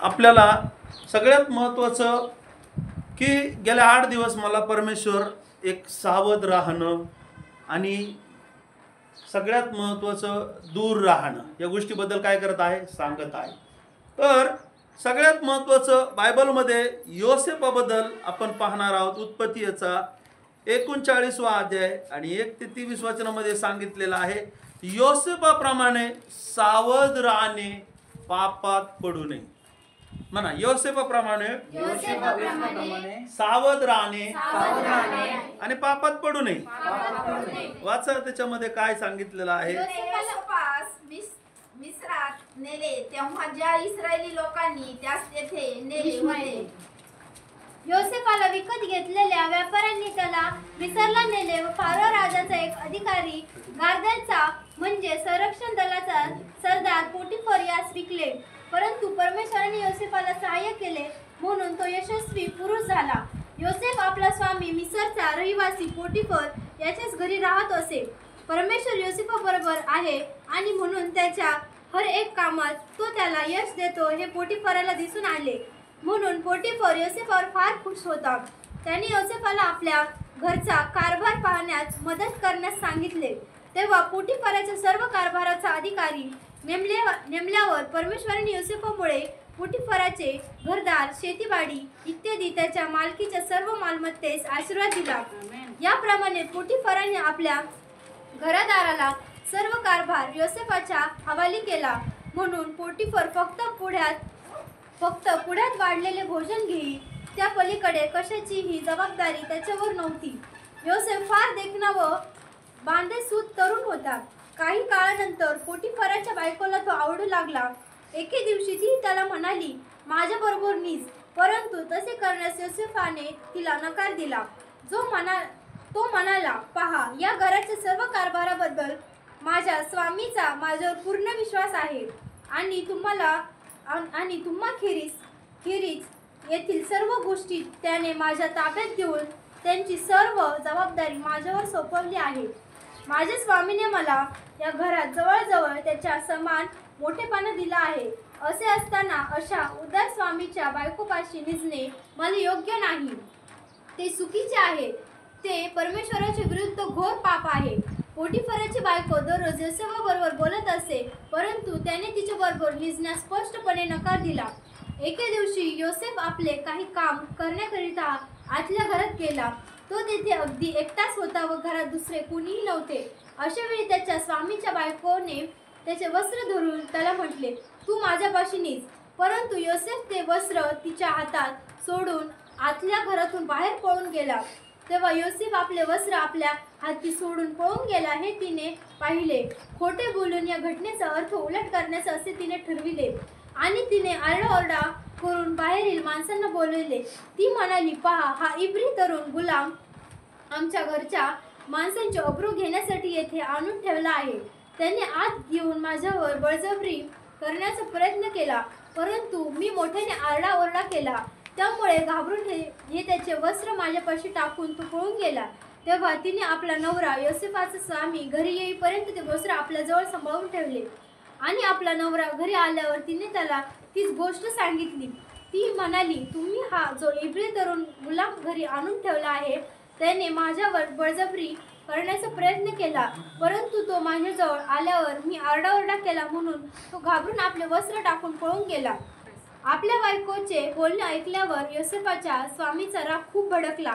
आपल्याला सगळ्यात महत्त्वाचं की गेल्या 8 दिवस मला परमेश्वर एक सावध राहणं आणि सगळ्यात महत्त्वाचं दूर राहणं या गोष्टीबद्दल काय करत आहे, सांगत आहे. तर सगळ्यात महत्त्वाचं बायबलमध्ये योसेफाबद्दल आपण पाहणार आहोत. उत्पत्तीचा 39वा अध्याय आणि 1 ते 23 वचनामध्ये सांगितलेलं आहे, योसेफाप्रमाणे सावध राहणे, पापात पडू नये. म्हणा, योसेफाप्रमाणे सावध राहणे आणि पापात पडू नये. वाचा, त्याच्यामध्ये काय सांगितलेलं आहे. मिस्रात नेले तेव्हा ज्या इस्रायली लोकांनी त्यास तेथे नेले होते. योसेफाला विकत घेतलेल्या व्यापाऱ्यांनी त्याला मिसरला नेले व फारो राजाचा एक अधिकारी गार्द्यांचा म्हणजे संरक्षण दलाचा सरदार पोटिफर यास विकले. परंतु परमेश्वराने योसेफाला सहाय्य केले म्हणून तो यशस्वी पुरुष झाला. योसेफ आपला स्वामी मिसरचा रहिवासी पोटिफर याच्याच घरी राहत असे. परमेश्वर योसेफाबरोबर आहे आणि म्हणून त्याच्या हर एक कामात तो त्याला यश देतो हे पोटिफराला दिसून आले. म्हणून पोटिफर योसेफावर फार खुश होता. त्याने योसेफाला आपल्या घरचा कारभार पाहण्यास मदत करण्यास सांगितले. तेव्हा पोटिफराच्या सर्व कारभाराचा अधिकारी नेमल्यावर परमेश्वराने योसेफामुळे पोटिफराचे घरदार, शेतीवाडी इत्यादी त्याच्या मालकीच्या सर्व मालमत्तेस आशीर्वाद दिला. याप्रमाणे पोटिफराने आपल्या घरादाराला सर्व कारभार योसेफाच्या हवाली केला. म्हणून पोटिफर फक्त पुढ्यात वाढलेले भोजन घेई, त्या पलीकडे कशाचीही जबाबदारी त्याच्यावर नव्हती. योसेफ फार देखणा व बांधेसूद तरुण होता. काही काळानंतर पोटिफराच्या बायकोला तो आवडू लागला. एके दिवशी ती त्याला म्हणाली, माझ्याबरोबर निस. परंतु तसे करण्यास योसेफाने तिला नकार दिला. तो म्हणाला, पहा, या घराच्या सर्व कारभाराबद्दल माझ्या स्वामीचा माझ्यावर पूर्ण विश्वास आहे आणि तुम्हाखेरीज येथील सर्व गोष्टी त्याने माझ्या ताब्यात देऊन त्यांची सर्व जबाबदारी माझ्यावर सोपवली आहे. माझ्या स्वामीने मला या घरात जवळजवळ त्याच्या समान मोठेपणा दिला आहे. असे असताना अशा उदार स्वामीच्या बायकोपाशी निजणे मला योग्य नाही. ते चुकीचे आहे. ते परमेश्वराच्या विरुद्ध घोर पाप आहे. पोटिफराची बायको दररोज योसेफाबरोबर बोलत असे, परंतु त्याने तिच्याबरोबर निजण्यास स्पष्टपणे नकार दिला. एके दिवशी योसेफ आपले काही काम करण्याकरिता आतल्या घरात गेला. तो तेथे अगदी एकटाच होता व घरात दुसरे कुणीही नव्हते. अशा वेळी त्याच्या स्वामीच्या बायकोने त्याचे वस्त्र धरून त्याला म्हटले, तू माझ्यापाशी निज. परंतु योसेफ ते वस्त्र तिच्या हातात सोडून आतल्या घरातून बाहेर पळून गेला. तेव्हा योसेफ आपले वस्त्र आपल्या हाती सोडून पळून गेला हे तिने पाहिले. खोटे बोलून या घटनेचा अर्थ उलट करण्याचे असे तिने ठरविले आणि तिने आरडाओरडा करून बाहेरील माणसांना बोलवले. ती म्हणाली, पहा, हा इब्री तरुण गुलाम आमच्या घरच्या माणसांची अब्रू घेण्यासाठी येथे आणून ठेवला आहे. त्याने आत घेऊन माझ्यावर बळजबरी करण्याचा प्रयत्न केला, परंतु मी मोठ्याने आरडाओरडा केला. त्यामुळे घाबरून हे त्याचे वस्त्र माझ्यापाशी टाकून तो पळून गेला. तेव्हा तिने आपला नवरा योसेफाचा स्वामी घरी येईपर्यंत ते वस्त्र आपल्याजवळ सांभाळून ठेवले आणि आपला नवरा घरी आल्यावर तिने त्याला तीच गोष्ट सांगितली. ती म्हणाली, तुम्ही हा जो इब्री तरुण गुलाम घरी आणून ठेवला आहे त्याने माझ्यावर बळजबरी करण्याचा प्रयत्न केला, परंतु तो माझ्याजवळ आल्यावर मी आरडाओरडा केला म्हणून तो घाबरून आपले वस्त्र टाकून पळून गेला. आपल्या बायकोचे बोलणे ऐकल्यावर योसेफाच्या स्वामीचा राग खूप भडकला.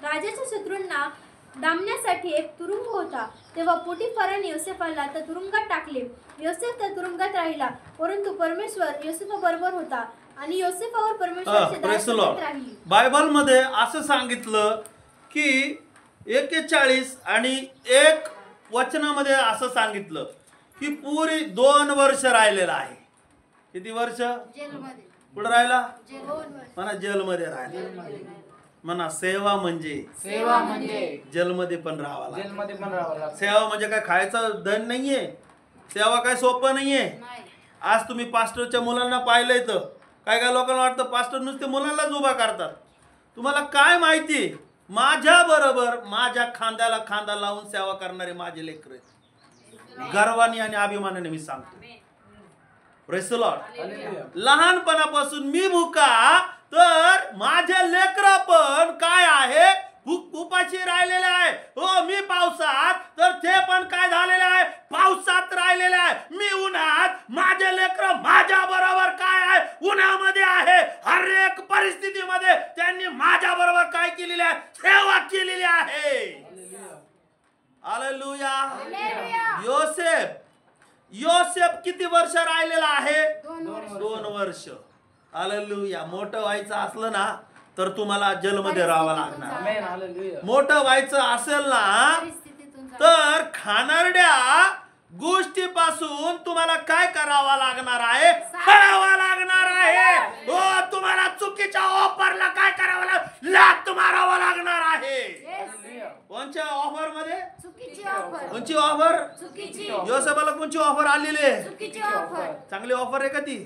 राजाच्या शत्रूंना डांबण्यासाठी एक तुरुंग होता. तेव्हा पोटिफराने योसेफाला त्या तुरुंगात टाकले. योसेफ त्या तुरुंगात राहिला, परंतु परमेश्वर योसेफाबरोबर होता आणि योसेफावर परमेश्वराची दया राहिली. बायबलमध्ये असं सांगितलं की 41 आणि 1 वचनामध्ये असं सांगितलं की पुरी 2 वर्ष राहिलेलं आहे. किती वर्ष? जेलमध्ये. कुठं राहिला? म्हणा, जेलमध्ये राहिला. म्हणा, सेवा म्हणजे जेलमध्ये पण राहावा लागेल. सेवा म्हणजे काय खायचं धन नाहीये. सेवा काय सोपं नाहीये. आज तुम्ही पास्टरच्या मुलांना पाहिलंय तर काय काय लोकांना वाटतं पास्टर नुसते मुलांनाच उभा करतात. तुम्हाला काय माहिती, माझ्या बरोबर माझ्या खांद्याला खांदा लावून सेवा करणारे माझे लेकरं, गर्वाने आणि अभिमानाने मी सांगतो. Praise the Lord. हालेलुया. लहानपणापासून मी भुका, तर माझे लेकरं पण काय आहे, उपाशी राहिलेले आहे. हो, मी पावसात, तर ते पण काय झालेले आहे, पावसात राहिलेले आहे. मी उन्हात, माझे लेकरं माझ्या बरोबर काय आहे, उन्हामध्ये आहे. हर एक परिस्थितीमध्ये त्यांनी माझ्या बरोबर काय केलेली आहे, सेवा केलेली आहे. हालेलुया. योसेफ किती वर्ष राहिलेला आहे, 2 वर्ष. हालेलुया. मोठं व्हायचं असलं ना, तर तुम्हाला जेलमध्ये राहावं लागणार. आमेन. हालेलुया. मोठं व्हायचं असेल ना, तर खाणारड्या गोष्टीपासून तुम्हाला काय करावं लागणार आहे, पळावं लागणार आहे. हो, तुम्हाला चुकीच्या ऑफरला काय करावं लागणार, लाथ मारावं लागणार आहे. कोणत्या ऑफर मध्ये, कोणची ऑफर, योसेफाला कोणची ऑफर आलेली आहे, चांगली ऑफर आहे का ती?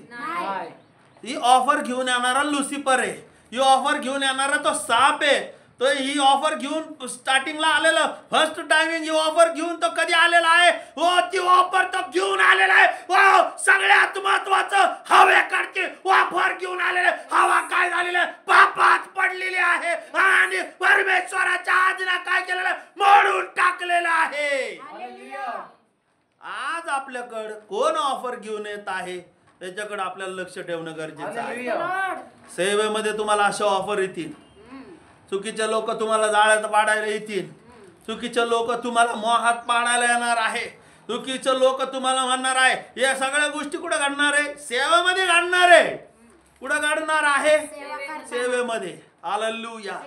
ही ऑफर घेऊन येणारा लुसिफर आहे. ही ऑफर घेऊन येणारा तो साप आहे. तो ही ऑफर घेऊन स्टार्टिंगला आलेलं, फर्स्ट टायमिंग ही ऑफर घेऊन तो कधी आलेला आहे, हो, ती ऑफर तो घेऊन आलेला आहे. हो, सगळ्यात महत्वाचं हवेकडची ऑफर घेऊन आलेले. हवा काय झालेली आहे, पापात पडलेली आहे आणि परमेश्वराच्या आज्ञा काय केलेलं आहे, मोडून टाकलेलं आहे. आज आपल्याकडे कोण ऑफर घेऊन येत आहे, त्याच्याकडे आपल्याला लक्ष ठेवणं गरजेचं आहे. सेवेमध्ये तुम्हाला अशा ऑफर येतील. चुकीचे लोक तुम्हाला जाळ्यात पाडायला येतील. चुकीचे लोक तुम्हाला मोहात पाडायला येणार आहे. चुकीचे लोक तुम्हाला म्हणणार आहे. या सगळ्या गोष्टी कुठे घडणार आहे, सेवेमध्ये घडणार आहे. कुठे घडणार आहे, सेवेमध्ये. हालेलुया.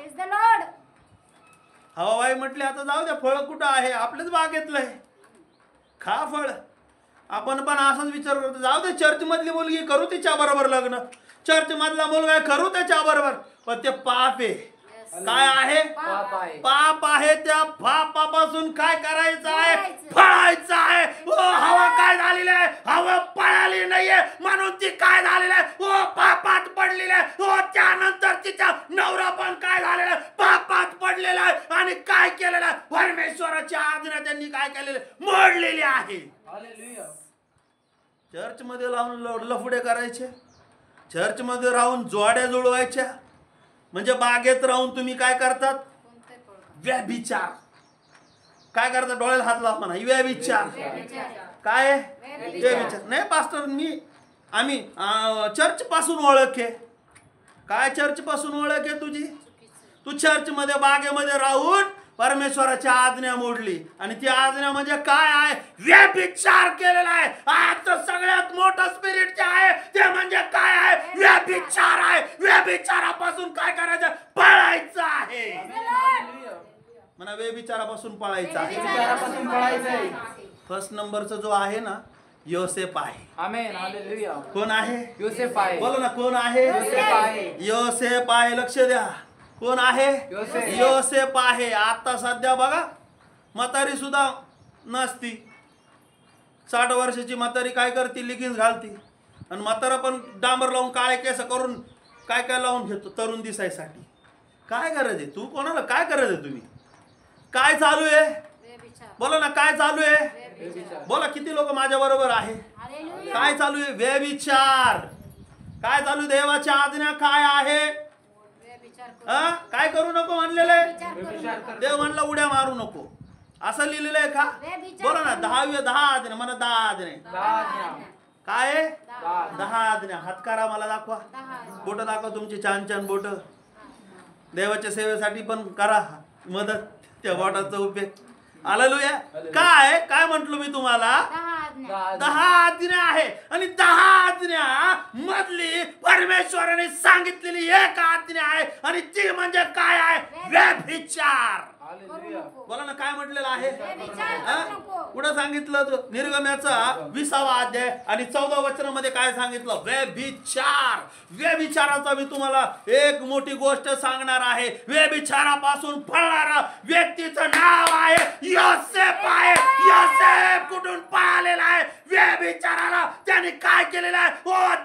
हवाबाई म्हटले आता जाऊ द्या, फळ कुठं आहे, आपल्याच बागेतलं आहे, खा फळ. आपण पण असाच विचार करतो, जाऊ दे, चर्च मधली मुलगी करू तिच्या बरोबर लग्न, चर्च मधला मुलगा करू त्याच्या बरोबर. पण ते पाप आहे. काय आहे, पाप आहे. त्या पापापासून काय करायचं आहे, पळायचं आहे. हवा काय झालेली आहे, हवा पळाली नाहीये, म्हणून ती काय झालेली आहे, पापात पडलेली आहे. त्यानंतर तिचा नवरा पण काय झालेला आहे, पापात पडलेला आहे. आणि काय केलेलं आहे, परमेश्वराची आज्ञा त्यांनी काय केलेली, मोडलेली आहे. चर्च मध्ये लावून लफडे करायचे, चर्च मध्ये राहून जोड्या जुळवायच्या. म्हणजे बागेत राहून तुम्ही काय करतात, व्यभिचार. काय करतात, डोळ्याला हात लावा म्हणा, व्यभिचार. काय व्यभिचार नाही पास्टर, आम्ही चर्च पासून ओळख आहे. काय चर्च पासून ओळख आहे तुझी, तू चर्च मध्ये बागेमध्ये राहून परमेश्वराची आज्ञा मोडली. आणि ती आज्ञा म्हणजे काय आहे, व्यभिचार केलेला आहे. आता सगळ्यात मोठं स्पिरिट जे आहे ते म्हणजे काय आहे, व्यभिचार आहे. व्यभिचारापासून काय करायचं, पळायचं आहे. म्हणा, व्यभिचारापासून पळायचं आहे. फर्स्ट नंबरचा जो आहे ना, योसेफ आहे. आमेन. हालेलुया. कोण आहे, योसेफ आहे. बोला ना, कोण आहे, योसेफ आहे. योसेफ आहे. लक्ष द्या, कोण आहे, योसेफ आहे. आता सध्या बघा, म्हातारी सुद्धा नसती. 60 वर्षाची म्हातारी काय करते, लिगिन्स घालती. आणि म्हातारा पण डांबर लावून काळे केस करून काय काय लावून घेतो तरुण दिसायसाठी. काय गरज आहे, तू कोणाला काय गरज आहे, तुम्ही काय चालू आहे, बोला ना, काय चालू आहे, बोला. किती लोक माझ्या बरोबर आहे, काय चालू आहे, व्यभिचार. काय चालू, देवाच्या आज्ञा काय आहे, काय करू नको म्हणलेलं आहे. देव म्हणलं उड्या मारू नको, असं लिहिलेलं आहे का, बोला ना. 10 आज्ञा म्हणा, 10 आज्ञा. काय 10 आज्ञा. हात करा, मला दाखवा, बोट दाखवा तुमची, छान छान बोट. देवाच्या सेवेसाठी पण करा मदत, त्या बोटाचा उपयोग. हालेलुया. काय काय म्हंटलो मी तुम्हाला, 10 आज्ञा आहे. आणि 10 आज्ञा मधली परमेश्वराने सांगितलेली एक आज्ञा आहे, आणि ती म्हणजे काय आहे, व्यभिचार. बोला ना, काय म्हटलेलं आहे, कुठं सांगितलं, निर्गमनाचा 20वा अध्याय आणि 14 वचनामध्ये काय सांगितलं, व्यभिचार. व्यभिचाराचा मी तुम्हाला एक मोठी गोष्ट सांगणार आहे. व्यभिचारापासून पळणारा व्यक्तीचं नाव आहे योसेफ आहे. योसेफ कुठून पळालेला आहे, व्यभिचाराला त्याने काय केलेलं आहे,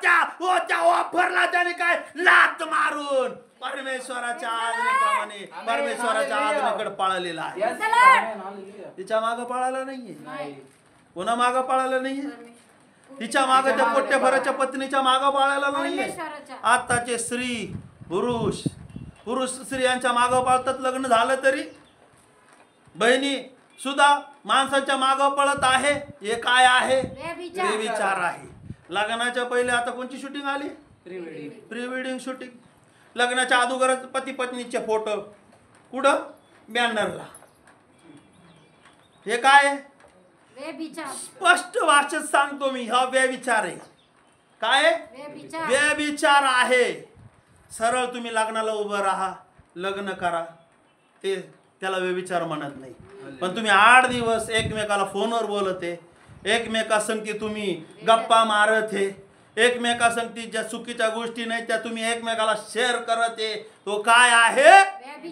त्या ऑफरला त्याने काय लाथ मारून परमेश्वराच्या आज्ञेप्रमाणे परमेश्वराच्या आज्ञेकडे पळालेला आहे. तिच्या मागं पळाला नाहीये, कोणा मागं पळाला नाहीये. तिच्या मागे त्या पोट्टेभराच्या पत्नीच्या मागं पाळायला नाहीये. आताचे पुरुष स्त्रियांच्या मागं पाळतात. लग्न झालं तरी बहिणी सुद्धा माणसाच्या मागं पळत आहे. हे काय आहे? व्यभिचार आहे. लग्नाच्या पहिले आता कोणची शूटिंग आली? Pre wedding shooting. लग्नाच्या अगोदर पती पत्नीचे फोटो कुठं? बॅनरला. हे काय आहे? स्पष्ट भाषेत सांगतो मी, हा व्यभिचार आहे. काय? व्यभिचार आहे. सरळ तुम्ही लग्नाला उभं राहा, लग्न करा, ते त्याला व्यभिचार म्हणत नाही. पण तुम्ही 8 दिवस एकमेकाला फोनवर बोलते, एकमेकासंगती तुम्ही गप्पा मारत आहे, एकमेकासंगती ज्या चुकीच्या गोष्टी नाही त्या तुम्ही एकमेकाला शेअर करत आहे, तो काय आहे?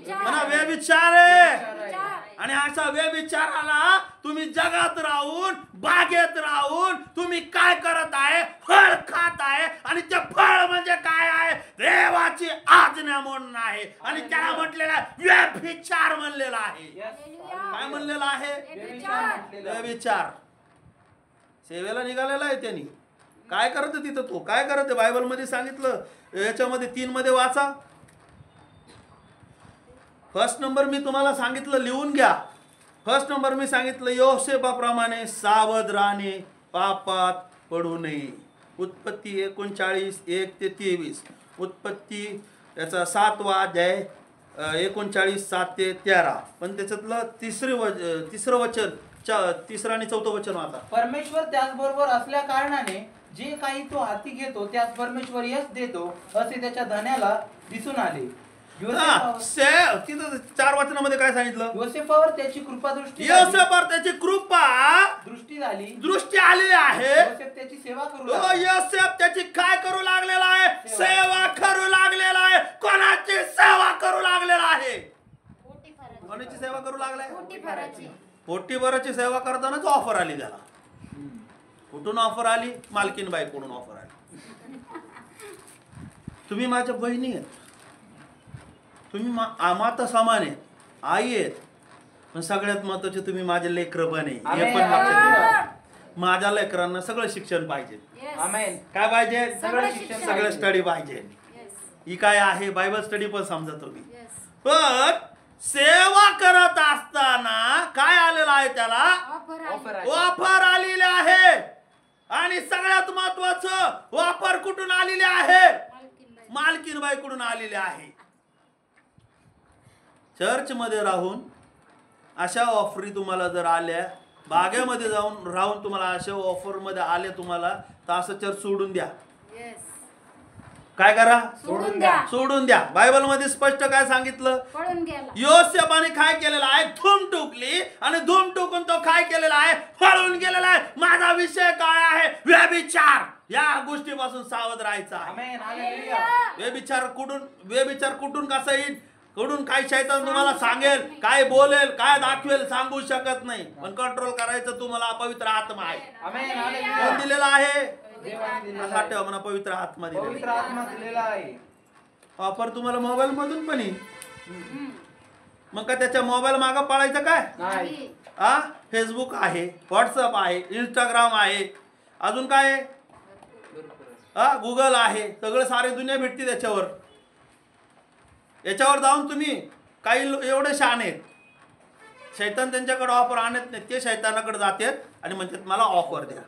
म्हणा व्यभिचार आहे. आणि अशा व्यभिचाराला तुम्ही जगात राहून, बागेत राहून तुम्ही काय करत आहे? फळ खात आहे. आणि ते फळ म्हणजे काय आहे? देवाची आज्ञा म्हणून आहे. आणि त्याला म्हटलेला व्यभिचार म्हणलेला आहे. काय म्हणलेला आहे? व्यभिचार. सेवेला निघालेला आहे त्यांनी. काय करत तिथं? तो काय करत? बायबल मध्ये सांगितलं, याच्यामध्ये 3 मध्ये वाचा. फर्स्ट नंबर मी तुम्हाला सांगितलं, लिहून घ्या. फर्स्ट नंबर मी सांगितलं, योसेफाप्रमाणे सावध राहणे, पापात पडू नये. उत्पत्ती 39:1-23. उत्पत्ती याचा 7वा अध्याय 39:7-13. पण त्याच्यातलं तिसरं वचन, 3रं आणि 4थं वचन वाचा. परमेश्वर त्याचबरोबर असल्या कारणाने जे काही तो हाती घेतो त्यास परमेश्वर यश देतो असे त्याच्या धन्याला दिसून आले. तिथं 4 वचनामध्ये काय सांगितलं? योसेफावर त्याची कृपा दृष्टी दृष्टी आलेली आहे. योसेफ त्याची सेवा करू लागला. योसेफ त्याची काय करू लागलेला आहे? सेवा करू लागलेला आहे. कोणाची सेवा करू लागलेला आहे? कोणाची सेवा करू लागलाय? पोटीभराची सेवा करतानाच ऑफर आली त्याला. कुठून ऑफर आली? मालकीनबाई कडून ऑफर आली. तुम्ही माझ्या बहिणी आहेत, तुम्ही माता समान आहेत, आई आहेत, पण सगळ्यात महत्वाचे तुम्ही माझे लेकरं पण आहे. हे पण लक्षात घ्या. माझ्या लेकरांना सगळं शिक्षण पाहिजे. काय पाहिजे? सगळं स्टडी पाहिजे. ही काय आहे? बायबल स्टडी पण समजा तुम्ही. पण सेवा करत असताना काय आलेलं आहे? त्याला ऑफर आलेले आहे. आणि सगळ्यात महत्वाचं, ऑफर कुठून आलेले आहे? मालकीनबाई कडून आलेले आहे. चर्च मध्ये राहून अशा ऑफरी तुम्हाला जर आल्या, बागेमध्ये जाऊन राहून तुम्हाला अशा ऑफर मध्ये आले तुम्हाला, तर असं चर्च सोडून द्या. काय करा? सोडून द्या. बायबल मध्ये स्पष्ट काय सांगितलं? योसेफाने काय केलेलं आहे? धूम टुकली आणि धूम टुकून तो काय केलेला आहे? पळून गेलेला आहे. माझा विषय काय आहे? व्यभिचार. या गोष्टीपासून सावध राहायचं आहे. व्यभिचार कुठून कसा येईल? कुठून काय शैतान तुम्हाला सांगेल, काय बोलेल, काय दाखवेल, सांगू शकत नाही. पण कंट्रोल करायचं तुम्हाला पवित्र आत्मा आहे. कोण दिलेला आहे? लक्षात ठेवा म्हणा, पवित्र आत्मा दिलेला आहे. ऑफर तुम्हाला मोबाईल मधून पण येईल. मग का त्याच्या मोबाईल मागं पळायचं काय? फेसबुक आहे, व्हॉट्सअप आहे, इंस्टाग्राम आहे, अजून काय आहे? गुगल आहे. सगळं सारे दुनिया भेटते त्याच्यावर. याच्यावर जाऊन तुम्ही काही एवढे शहाणे आहेत, शैतान त्यांच्याकडे ऑफर आणत नाही. ते शैतानाकडे जातात आणि म्हणतात मला ऑफर द्या.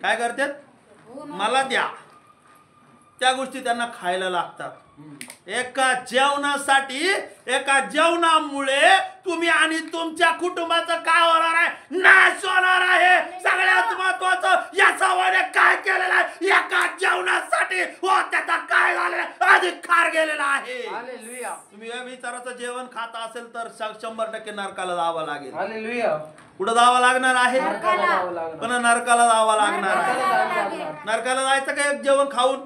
काय करतात? मला द्या. त्या गोष्टी त्यांना खायला लागतात. एका जेवणामुळे तुम्ही आणि तुमच्या कुटुंबाचं काय होणार आहे? नाश होणार आहे. सगळ्यात महत्वाचं, या सवाने काय केलेलं आहे? एका जेवणासाठी त्याचा काय झालेला आहे? अधिकार गेलेला आहे. तुम्ही व्यभिचाराचं जेवण खात असेल तर 100% नरकाला जावं लागेल. कुठं जावं लागणार आहे? पण नरकाला जावं लागणार आहे. नरकाला जायचं का एक जेवण खाऊन?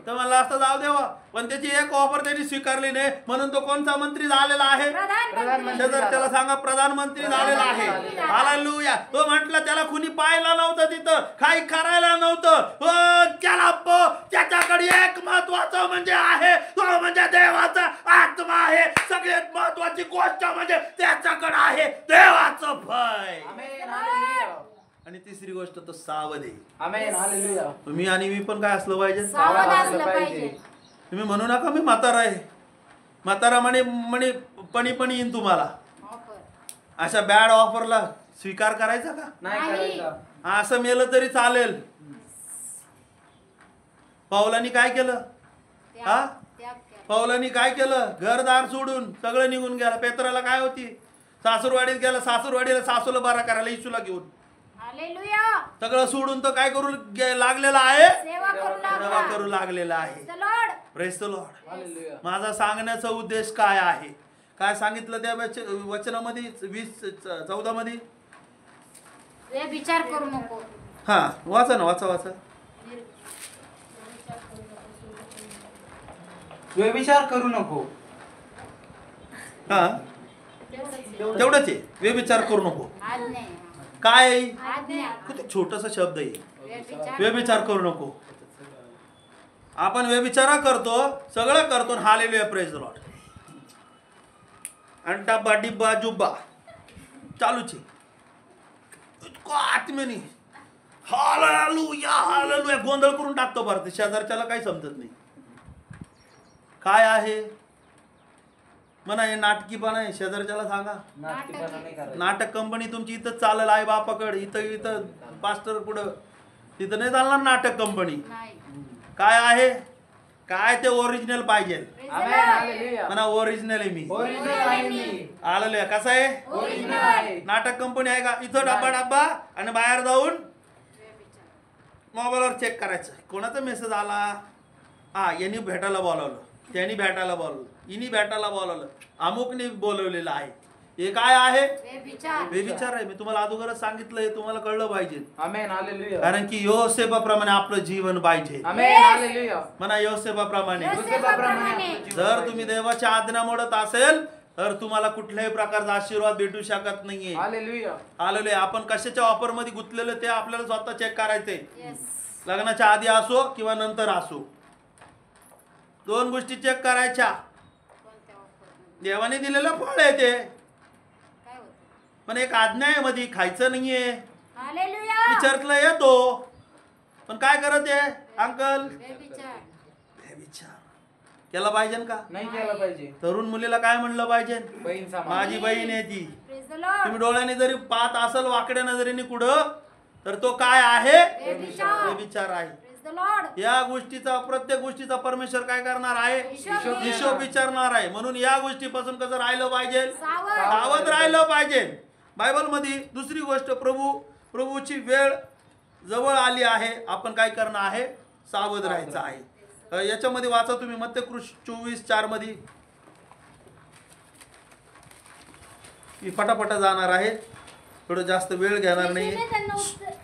तर मला असं जाऊ देवा. पण त्याची एक ऑफर त्यांनी स्वीकारली नाही, म्हणून तो कोणता मंत्री झालेला आहे? त्याला सांगा, प्रधानमंत्री झालेला आहे. हालेलुया. तो म्हटलं त्याला कुणी पाहायला नव्हतं, तिथं काही करायला नव्हतं. त्याच्याकडे एक महत्वाचं म्हणजे आहे, तो म्हणजे देवाचा आत्मा आहे. सगळ्यात महत्वाची गोष्ट म्हणजे त्याच्याकडे आहे देवाचं भय. आणि तिसरी गोष्ट तो सावध आहे. आमेन. हालेलुया. तुम्ही आणि मी पण काय असलं पाहिजे? सावध असलं पाहिजे. तुम्ही म्हणू नका मी म्हातारा आहे, म्हातारा म्हणे म्हणे पणी येईन तुम्हाला. अशा बॅड ऑफरला स्वीकार करायचा का? नाही नाही. करायचा. असं मेलं तरी चालेल. पावलांनी काय केलं? हा, पावलांनी काय केलं? घरदार सोडून सगळं निघून गेला. पेत्राला काय होती? सासूरवाडीत गेला, सासूरवाडीला सासूला बारा करायला येशूला घेऊन हालेलुया. सगळं सोडून तो काय करू लागलेला आहे? सेवा करू सेवा लागला. करू लागलेला आहे. Praise the Lord. Praise the Lord. Hallelujah. माझा सांगण्याचा उद्देश काय आहे? काय सांगितलं त्या वचनामध्ये 20:14 मध्ये? विचार करू नको. हा, वाचा ना, वाचा. व्यभिचार करू नको. हा, तेवढंच आहे. व्यभिचार करू नको. आज्ञा. काय आहे? आज्ञा. किती छोटासा शब्द आहे. व्यभिचार. व्यभिचार करू नको. आपण व्यभिचार करतो, सगळं करतो. Hallelujah, praise the Lord. आणि डब्बा डिब्बा जुब्बा चालूच आहे. इतकं आत्म्याने हालेलुया गोंधळ करून टाकतो भारत. शेजारच्याला काही समजत नाही. काय आहे म्हणा, हे नाटकीपणा आहे. शेजारच्याला सांगा. नाटकीपणा नाही करायचा. नाटक कंपनी तुमची इथं चालल आहे बापाकडे, इथं पास्टर पुढं, तिथं नाही चालणार नाटक कंपनी. नाही. काय आहे? काय ते ओरिजिनल पाहिजे. Praise the amen. Lord. Hallelujah. म्हणा ओरिजिनल आहे मी. ओरिजिनल आहे मी. आलेलं कसं आहे? ओरिजिनल आहे. नाटक कंपनी आहे का? इथं डब्बा आणि बाहेर जाऊन व्यभिचार. मोबाईलवर चेक करायचं कोणाचा मेसेज आला. हा, यांनी भेटायला बोलावलं, त्यांनी भेटायला बोलावलं, इनी भेटायला बोलावलं, अमुकने बोलवलेलं आहे. हे काय आहे? व्यभिचार. व्यभिचार आहे. मी तुम्हाला अगोदरच सांगितलंय, तुम्हाला कळलं पाहिजे. आमेन. हालेलुया. कारण की योसेफाप्रमाणे आपलं जीवन पाहिजे. आमेन. हालेलुया. म्हणा योसेफाप्रमाणे. योसेफाप्रमाणे. जर तुम्ही देवाच्या आज्ञा मोडत असेल तर तुम्हाला कुठल्याही प्रकारचा आशीर्वाद भेटू शकत नाहीये. हालेलुया. आलेले आपण कशाच्या ऑफर मध्ये गुंतलेलं ते आपल्याला स्वतः चेक करायचंय. Yes. लग्नाच्या आधी असो किंवा नंतर असो, दोन गोष्टी चेक करायच्या. कोणत्या offer? देवाने दिलेलं फळ आहे ते, काय होतं? पण एक आज्ञा आहे मध्ये, खायचं नाहीये. हालेलुया. मी चर्चला येतो पण काय करत आहे अंकल? व्यभिचार. विचार केला पाहिजे का? नाही केलं पाहिजे. तरुण मुलीला काय म्हणलं पाहिजे? बहीण समान. माझी बहीण आहे ती. Praise the Lord. तुम्ही डोळ्याने जरी पाहत असेल वाकड्या नजरेने कुठं, तर तो काय आहे? व्यभिचार. विचार आहे. Praise the Lord. या गोष्टीचा, प्रत्येक गोष्टीचा परमेश्वर काय करणार आहे? हिशोब हिशोब विचारणार आहे. म्हणून या गोष्टीपासून कसं राहिलं पाहिजे? सावध. सावध राहिलं पाहिजे. बायबल मध्ये दुसरी गोष्ट, प्रभूची वेळ जवळ आली आहे. आपण काय करणं आहे? सावध राहायचं आहे. याच्यामध्ये वाचा तुम्ही मत्तेकृष 24:4 मध्ये. मी फटाफटा जाणार आहे, थोडं जास्त वेळ घेणार नाही. येशूने त्यांना उत्तर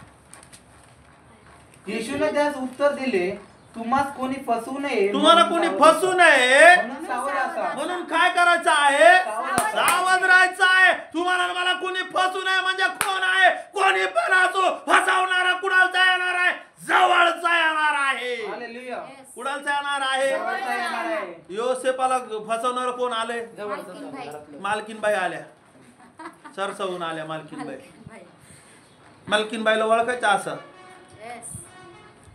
येशूने त्यास उत्तर दिले, तुम्हास कोणी फसवू नये. तुम्हाला कोणी फसू नये म्हणून सावध असा. म्हणून काय करायचं आहे? सावध. सावध राहायचं आहे. तुम्हाला आणि मला कोणी फसू नये म्हणजे कोण आहे? कोणी पण असो, फसवणारा कुणालचा येणार आहे? जवळचा येणार आहे. हालेलुया. Yes. कुणालचा येणार आहे? जवळचा येणार आहे. योसेफाला फसवणार कोण आले? मालकीन बाई. मालकीनबाई आल्या, सरसवून आल्या. मालकीनबाई, बाई. मालकीनबाईला ओळखायचं असं. Yes.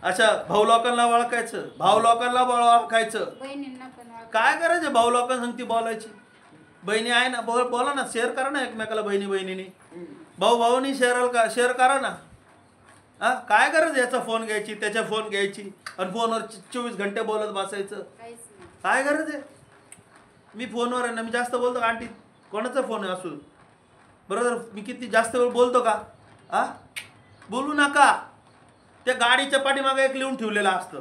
अच्छा, भाऊ लोकांना ओळखायचं, भाऊ लोकांना ओळखायचं. बहिणींना पण ओळख. काय करायचं? भाऊ लोकांसंगती बोलायची. बहिणी आहे ना, बोला ना, शेअर करा ना एकमेकाला. बहिणीने भाऊ भाऊनी शेअर करा ना. हा, काय करायचं? याचा फोन घ्यायची, त्याच्या फोन घ्यायची आणि फोनवर 24 घंटे बोलत बसायचं. काहीच नाही. काय करायचं? मी फोनवर आहे ना, मी जास्त बोलतो का? आंटी कोणाचा फोन आहे असू बरोबर, मी किती जास्त वेळ बोलतो का? हा, बोलू नका. त्या गाडीच्या पाठीमागे एक लिहून ठेवलेलं असतं.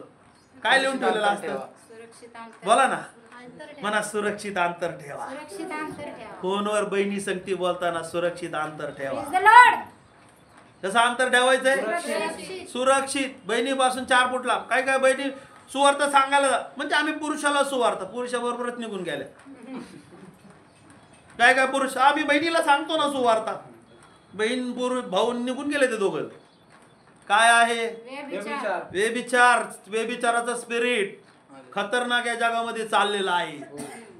काय लिहून ठेवलेलं असतं? सुरक्षित अंतर. बोला ना. अंतर ठेवा. म्हणा सुरक्षित अंतर ठेवा. सुरक्षित अंतर ठेवा. फोनवर बहिणी संगती बोलताना सुरक्षित अंतर ठेवा. Praise the Lord. कसं अंतर ठेवायचंय? सुरक्षित. सुरक्षित. बहिणीपासून 4 फूट लांब. काय काय बहिणी सुवार्थ सांगायला, म्हणजे आम्ही पुरुषाला सुवार्थ, पुरुषाबरोबरच निघून गेल्या. काय काय पुरुष, आम्ही बहिणीला सांगतो ना सुवार्थ, बहीण भाऊ निघून गेले ते दोघं. काय आहे? व्यभिचार. व्यभिचाराचं स्पिरिट खतरनाक या जगामध्ये चाललेलं आहे.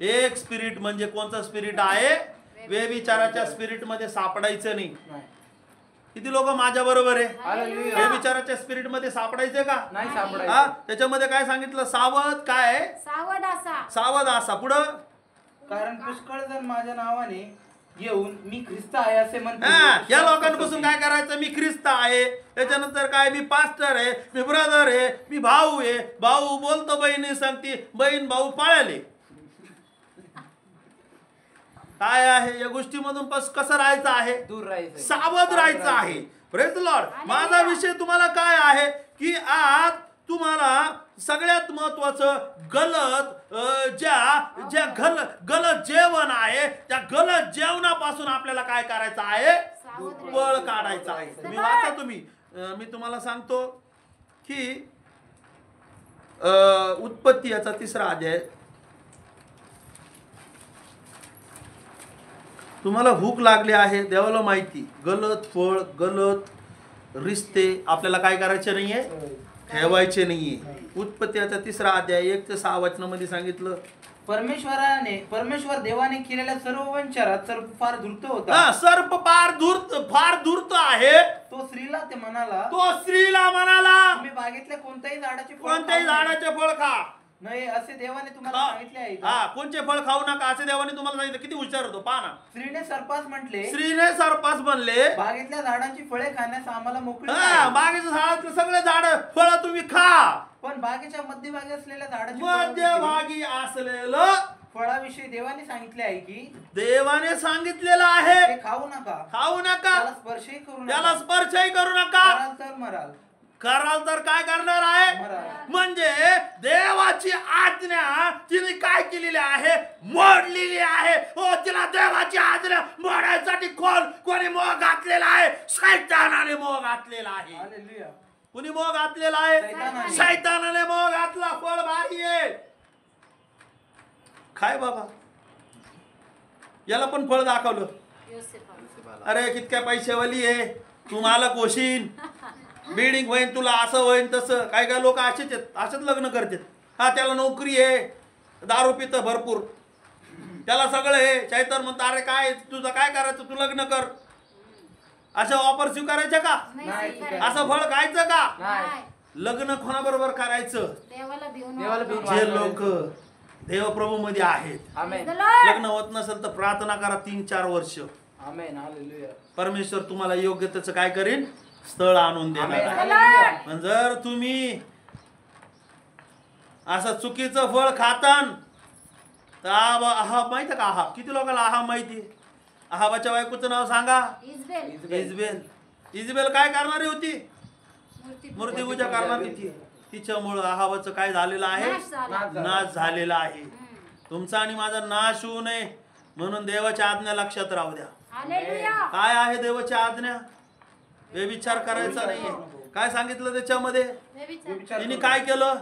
एक स्पिरिट म्हणजे कोणतं स्पिरिट आहे? व्यभिचाराच्या स्पिरिट मध्ये सापडायचं नाही. नाही. किती लोक माझ्या बरोबर आहे? हालेलुया. हे विचाराच्या स्पिरिट मध्ये सापडायचे का? नाही हा सापडायचं. त्याच्यामध्ये काय सांगितलं? सावध काय आहे? सावध असा. सावध असा. पुढं कारण पुष्कळ जण माझ्या नावाने येऊन मी ख्रिस्त आहे असे म्हणतील. या लोकांपासून काय करायचं? मी ख्रिस्त आहे. त्याच्यानंतर काय? मी पास्टर आहे, मी ब्रदर आहे, मी भाऊ आहे. भाऊ बोलतो, बहिणी सांगते, बहीण भाऊ पाळले. काय आहे या गोष्टीमधून कसं राहायचं आहे? दूर राहायचं. सावध राहायचं आहे. Praise the Lord. माझा विषय तुम्हाला काय आहे की आज तुम्हाला सगळ्यात महत्वाचं ज्या गलत जेवण आहे त्या गलत जेवणापासून आपल्याला काय करायचं आहे? पळ काढायचं आहे. मी वाचा तुम्ही मी तुम्हाला सांगतो की उत्पत्ती याचा 3रा अध्याय. तुम्हाला भूक लागली आहे, देवाला माहिती. गलत फळ, गलत रिश्ते आपल्याला काय करायचे नाहीये? ठेवायचे नाहीये. उत्पत्तीचा 3रा अध्याय 1 ते 6 वचनामध्ये सांगितलं. परमेश्वर देवाने केलेल्या सर्व वंचरात सर्प फार धूर्त होता. सर्प फार धूर्त आहे. तो स्त्रीला म्हणाला तुम्ही बागेतल्या कोणत्याही झाडाचे फळ खा नाही असे देवाने तुम्हाला सांगितले आहे का? हा, कोणचे फळ खाऊ नका असे देवाने तुम्हाला सांगितलं. किती हुशार होतो पहा ना. स्त्रीने सरपास म्हणले बागेतल्या झाडांची फळे खाण्यास आम्हाला मोकळी हा, आहे. बागेच्या झाडातले सगळे झाड फळ तुम्ही खा. पण बागेच्या मध्यभागी असलेल्या झाडाची मध्यभागी असलेलं फळाविषयी देवाने सांगितले आहे की देवाने सांगितलेलं आहे ते खाऊ नका, त्याला स्पर्शही करू त्याला नका, स्पर्शही करू नका. कराल तर मराल. कराल तर काय करणार आहे? मराल. म्हणजे देवाची आज्ञा तिने काय केलेली आहे? मोडलेली आहे. हो, तिला देवाची आज्ञा मोडायसाठी कोणी मोह घातलेला आहे? शैतानाने मोह घातलेला आहे. हालेलुया. कुणी मोह घातलेला आहे? शैतानाने. शैतानाने मोह घातला. फळ भारी आहे. काय बाबा, याला पण फळ दाखवलं. अरे कितक्या पैशावाली आहे तू, मालक होशील, बिल्डिंग होईन तुला, असं होईन तसं. काय काय लोक असेच आहेत, असेच लग्न करतात. हा, त्याला नोकरी आहे, दारू पितं भरपूर, त्याला सगळं आहे. शैतान म्हणतो अरे काय तुझं काय करायचं, तू लग्न कर. अशा ऑफर स्वीकारायच्या का? नाही. असं फळ खायचं का? नाही. लग्न कोणाबरोबर करायचं? देवाला भिवून देवाला भिवून जे लोक देवप्रभू मध्ये आहेत. आमेन. लग्न होत नसेल तर प्रार्थना करा 3-4 वर्ष. आमेन. हालेलुया. परमेश्वर तुम्हाला योग्य त्याचं काय करीन? स्थळ आणून देणार आमेन. आहे. हालेलुया. पण जर तुम्ही असं चुकीचं फळ खातान तर आहाब माहिती का? आहाब किती लोकांना आहाब माहिती? आहाबाच्या बायकोचं नाव सांगा. इजबेल काय करणारी होती? मूर्ती पूजा करणारी होती. तिच्यामुळं आहाबाचं काय झालेलं आहे? नाश झालेला आहे. तुमचा आणि माझा नाश होऊ नये म्हणून देवाची आज्ञा लक्षात राहू द्या. काय आहे देवाची आज्ञा? व्यभिचार करायचा नाहीये. काय सांगितलं त्याच्यामध्ये? तिने काय केलं?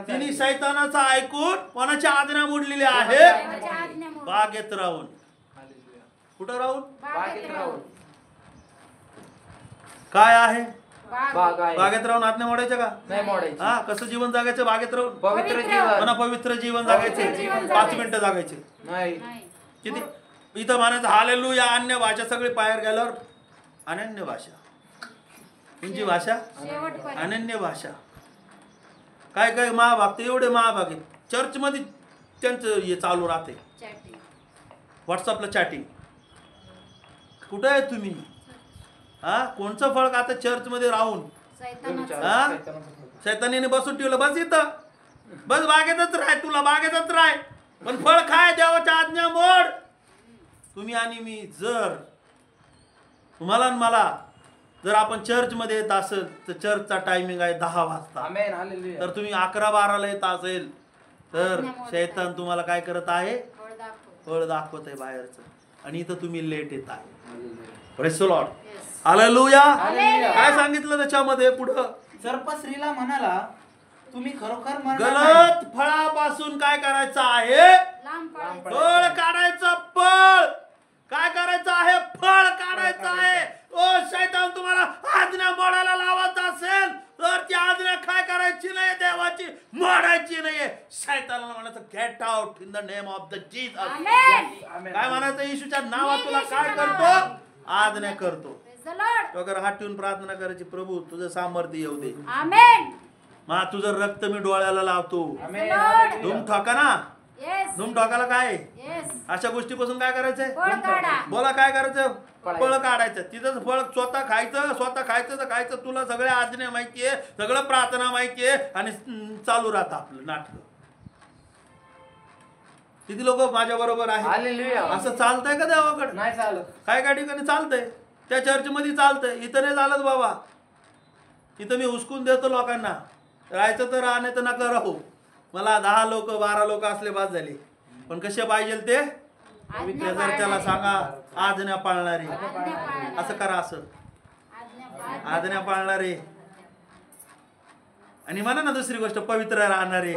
तिने शैतानाचं ऐकून कोणाची आज्ञा मोडलेली आहे? बागेत राहून. हालेलुया. कुठं राहून? बागेत राहून. काय आहे? बाग आहे. बागेत राहून आज्ञा मोडायच्या का? नाही मोडायची. हा, कसं जीवन जगायचं बागेत राहून? पवित्र म्हणा जीवन. पवित्र जीवन जगायचे. 5 मिनिटं जगायचे. नाही. किती? इथं म्हणायचं हालेलुया. अन्य भाषा सगळी बाहेर गेल्यावर अनन्य भाषा. तुमची भाषा अनन्य भाषा. काय काय महाभाग ते एवढे महाभाग आहेत. चर्चमध्ये त्यांचं हे चालू राहते, व्हॉट्सअपला चॅटिंग. कुठं आहे तुम्ही? हा, कोणचं फळ खाता चर्चमध्ये राहून? हा, शैतानीने बसून ठेवलं. बस इथं बस, बागेतच राह, तुला बागेतच राह, पण फळ खाय. देवाच्या आज्ञा मोड. तुम्ही आणि मी जर तुम्हाला आणि मला जर आपण चर्चमध्ये येत असेल तर चर्चचा टायमिंग आहे 10 वाजता. आमेन. हालेलुया. तर तुम्ही 11-12ला येत असेल तर शैतान तुम्हाला काय करत आहे? फळ दाखवत आहे बाहेरचं. आणि इथं तुम्ही लेट येत आहे. Praise the Lord. हालेलुया. काय सांगितलं त्याच्यामध्ये पुढं? सर्प स्त्रीला म्हणाला तुम्ही खरोखर मरणार गलत फळापासून काय करायचं आहे? फळ काढायचं. फळ काय करायचं आहे? फळ काढायचं आहे. ओ शैतान तुम्हाला आज्ञा मोडायला लावत असेल तर ती आज्ञा काय करायची नाही? देवाची मोडायची नाहीये. शैतानाला म्हणायचं get out in the name of the Jesus. Amen. काय म्हणायचं? येशूच्या नावात तुला काय करतो? आज्ञा करतो. Praise the Lord. तो अगर हात ठेवून प्रार्थना करायची, प्रभू तुझं सामर्थ्य येऊ दे, Amen. मा तुझं रक्त मी डोळ्याला लावतो. आमेन. Lord. धूम ठोका ना. Yes. धूम ठोकायला काय Yes. अशा गोष्टीपासून काय करायचंय? फळ काढा. बोला काय करायचं? पळायचं. फळ काढायचं. तिथंच फळ स्वतः खायचं तर खायचं. तुला सगळ्या आज्ञा माहितीये, सगळं प्रार्थना माहितीये आणि चालू राहतं आपलं नाटक. किती लोक माझ्या बरोबर आहे? हालेलुया. असं चालतंय का देवाकडे? नाही चालत. काय काय ठिकाणी चालतंय, त्या चर्चमध्ये चालतंय, इथं नाही चालत बाबा. इथं मी हुसकून देतो लोकांना, राहायचं तर राहा, नाही तर नका राहू. मला 10 लोक 12 लोक असले बाद झाले, पण कसे पाहिजे ते आज्ञा त्याला सांगा आज्ञा पाळणारे. पाळणारे. असं करा, असं आज्ञा पाळणारे. आज्ञा पाळणारे. आणि म्हणा ना दुसरी गोष्ट, पवित्र राहणारे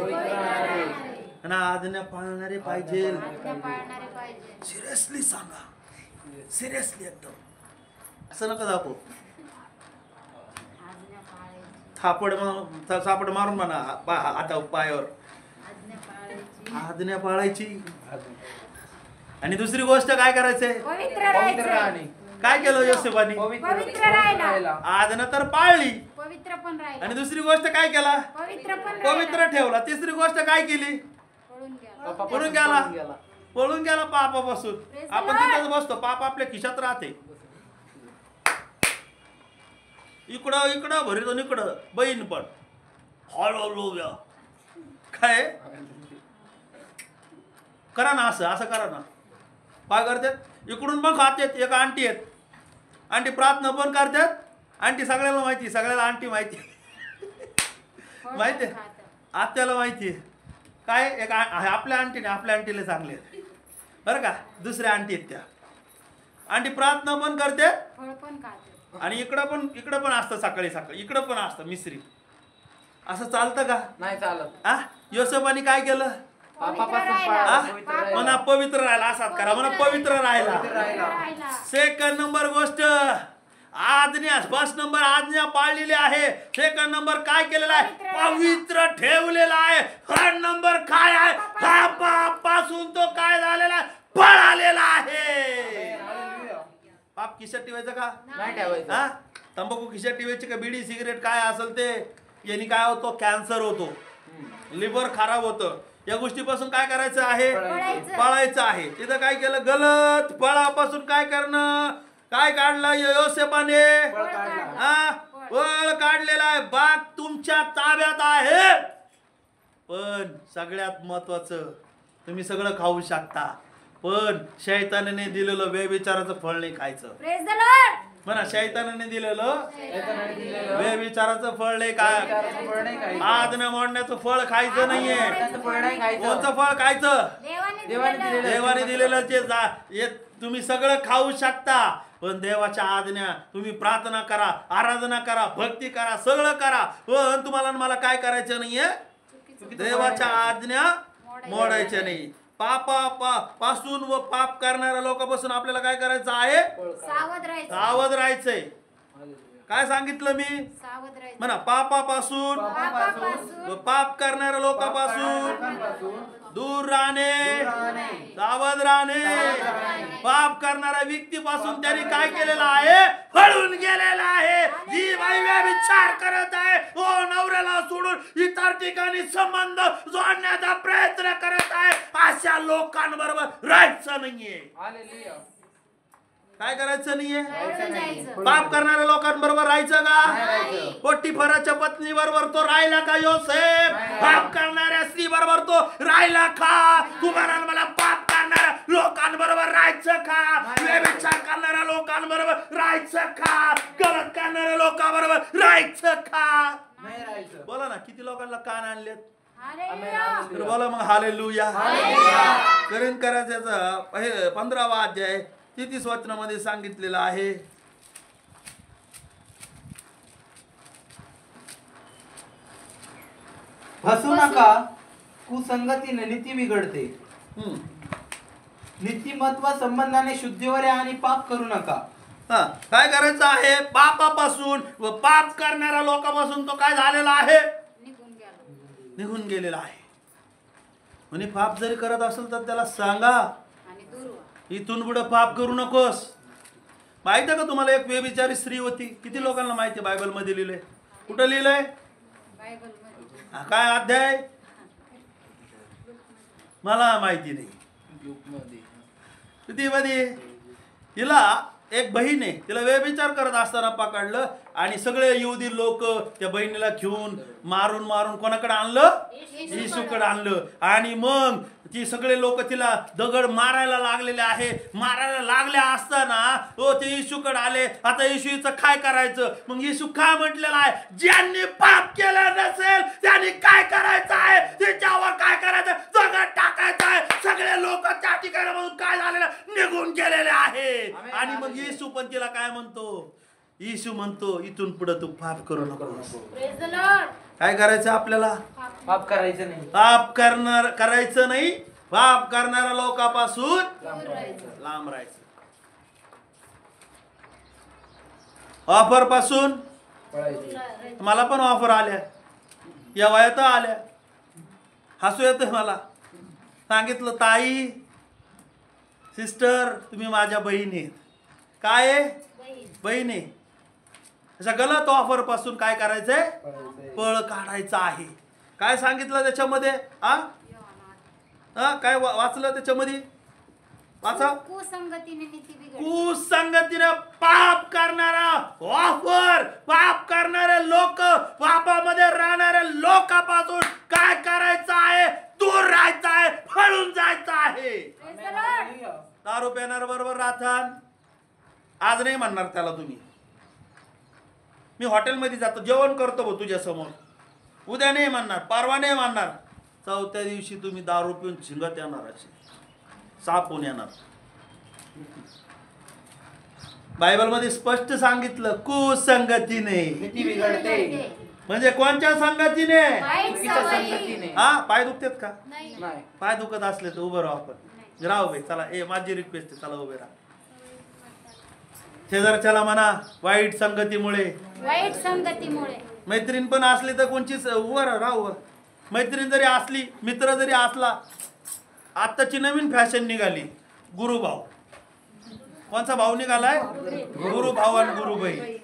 आणि आज्ञा पाळणारे पाहिजे. आज्ञा पाळणारे पाहिजे. सिरियसली सांगा, सिरियसली एकदम, असं नका दाखवू. आज्ञा पाळायची. सापड मारून म्हणा आता पायावर, आज्ञा पाळायची. आज्ञा पाळायची. आणि दुसरी गोष्ट काय करायचंय? पवित्र पवित्र राहायचं. राहणे. काय केलं योसेफाने? पवित्र राहायला. आज्ञा तर पाळली, पवित्र पण राहायला. आणि दुसरी गोष्ट काय केला? पवित्र पण पवित्र राहायला. ठेवला. तिसरी गोष्ट काय केली? पळून गेला. पळून गेला. पळून गेला पापापासून. Praise the आपण Lord. तिथंच बसतो, पाप आपल्या खिशात राहते. इकडं भरीत आणि इकडं बहीण पण हळूया. काय करा ना, असं करा ना. काय करतात? इकडून पण खातात. एक आंटी आहेत, आंटी प्रार्थना पण करतात. आंटी सगळ्याला माहिती, सगळ्याला आंटी माहिती माहिती आहे, आत्याला माहिती आहे. काय एक आपल्या आंटीने आपल्या आंटीला चांगले बरं का, दुसऱ्या आंटी आहेत त्या. आंटी प्रार्थना पण करतात फळ पण खाते. आणि इकडं पण असतं, सकाळी इकडं पण असतं मिसरी. असं चालतं का? नाही चालत. आ योसेफाने काय केलं? म्हणा पवित्र राहायला. असाच करा म्हणा, पवित्र राहायला. राहायला. सेकंड नंबर गोष्ट, आज्ञा. फर्स्ट नंबर आज्ञा पाळलेली आहे. सेकंड नंबर काय केलेला आहे? पवित्र ठेवलेला आहे. थर्ड नंबर काय आहे? पापापासून तो काय झालेला आहे? पळालेला आहे. पाप खिशात ठेवायचं का? नाही ठेवायचं. हा, तंबाखू खिशात ठेवायची का? बिडी सिगरेट काय असेल ते, यांनी काय होतो? कॅन्सर होतो, लिव्हर खराब होतं. या गोष्टीपासून काय करायचं आहे? पळायचं आहे. तिथं काय केलं? गलत फळापासून काय करणं? काय काढलं योसेफाने? हा, फळ काढलेला आहे. बाग तुमच्या ताब्यात आहे, पण सगळ्यात महत्वाचं, तुम्ही सगळं खाऊ शकता, पण शैतानाने दिलेलं व्यभिचाराचं फळ नाही खायचं. Praise the Lord. म्हणा, शैतानाने दिलेलं व्यभिचाराचं फळ नाही काय? आज्ञा मोडण्याचं फळ खायचं नाहीये. कोणतं फळ खायचं? देवाने दिलेलं जे तुम्ही सगळं खाऊ शकता, पण देवाच्या आज्ञा, तुम्ही प्रार्थना करा, आराधना करा, भक्ती करा, सगळं करा, पण तुम्हाला मला काय करायचं नाहीये? देवाच्या आज्ञा मोडायच्या नाही. पापापासून व पाप करणाऱ्या लोकांपासून आपल्याला काय करायचं आहे? सावध राहायचंय. काय सांगितलं मी? सावध राहायचं. म्हणा, पापापासून व पाप करणाऱ्या लोकांपासून दूर राहणे, सावध राहणे. पाप करणाऱ्या व्यक्तीपासून त्यांनी काय केलेलं आहे? पळून गेलेला आहे. जी बाई व्यभिचार करत आहे, तो नवऱ्याला सोडून इतर ठिकाणी संबंध जोडण्याचा प्रयत्न करत आहे, अशा लोकांबरोबर राहायचं नाहीये. काय करायचं नाहीये? पाप करणाऱ्या लोकांबरोबर राहायचं का? पोटीफराच्या पत्नी बरोबर तो राहिला का योसेफ? पाप करणाऱ्या स्त्री बरोबर तो राहिला का? तुम्हाला मला पाप करणाऱ्या लोकांबरोबर राहायचं का? व्यभिचार करणाऱ्या लोकांबरोबर राहायचं का? गलत करणाऱ्या लोकांबरोबर राहायचं का? बोला ना, किती लोकांना कान आणलेत? तर बोला मग हालेलुया. करीन करायचं 15वा अध्याय 33 वचनामध्ये सांगितलेलं आहे. हसू नका, कुसंगतीने नीती बिघडते. नीतिमत्व संबंधाने शुद्धीवर या आणि पाप करू नका. काय करायचं आहे? पापापासून व पाप करणाऱ्या लोकांपासून तो काय झालेला आहे? निघून गेलेला आहे. म्हणे पाप जरी करत असेल तर त्याला सांगा, इथून पुढे पाप करू नकोस. माहिती आहे का तुम्हाला एक व्यभिचारी स्त्री होती? किती लोकांना माहिती आहे? बायबल मध्ये लिहिलंय. कुठं लिहिलंय? काय अध्याय? मला माहिती नाही. किती मध्ये? तिला एक बहीण आहे, तिला व्यभिचार करत असताना पकडलं आणि सगळे यहुदी लोक त्या बहिणीला घेऊन मारून मारून कोणाकडे आणलं? येशूकडे आणलं. आणि मग ती सगळे लोक तिला दगड मारायला लागलेले आहे. मारायला लागले असताना ते येशूकडे आले. आता येशूचं काय करायचं? मग येशू काय म्हटलेलं आहे? ज्यांनी पाप केलं नसेल त्यांनी काय करायचं आहे? त्याच्यावर काय करायचं? दगड टाकायचं आहे. सगळे लोक त्या ठिकाणामधून काय झालेलं? निघून गेलेले आहे. आणि मग येशू पण तिला काय म्हणतो? येशू म्हणतो इथून पुढे तू पाप करू नको. काय करायचं आपल्याला? पाप करायचं नाही. पाप करायचं नाही. पाप करणाऱ्या लोकांपासून लांब राहायचं. ऑफर पासून मला पण ऑफर आल्या, या वयात आल्या. हसू येतंय मला. सांगितलं ताई, सिस्टर तुम्ही माझ्या बहिणी आहेत. काय आहे? बहीण आहे. अशा गलत ऑफर पासून काय करायचंय? पळ काढायचं आहे. काय सांगितलं त्याच्यामध्ये? काय वाचलं त्याच्यामध्ये? वाचा. कुसंगतीने पाप करणारा ऑफर, पाप करणारे लोक, पापामध्ये राहणाऱ्या लोकांपासून काय करायचं आहे? दूर राहायचं आहे, पळून जायचं आहे. दारू पिणार बरोबर राहतान. आज नाही म्हणणार त्याला तुम्ही. मी हॉटेलमध्ये जातो, जेवण करतो भाऊ तुझ्या समोर. उद्या नाही म्हणणार, परवा नाही म्हणणार. चौथ्या दिवशी तुम्ही दारू पिऊन झिंगत येणार, असे सापून येणार. बायबल मध्ये स्पष्ट सांगितलं कुसंगतीने म्हणजे कोणत्या संगतीने? पाय दुखतात का? पाय दुखत असले तर उभं राहा. आपण राहू भाई, चला. माझी रिक्वेस्ट आहे, चला उभे राहा. शेजारच्याला म्हणा वाईट संगतीमुळे मैत्रीण पण असली तर कोणचीच उभं राहू. मैत्रीण जरी असली, मित्र जरी असला, आत्ताची नवीन फॅशन निघाली गुरुभाव. कोणचा भाव निघालाय? गुरुभाव आणि गुरुबाई.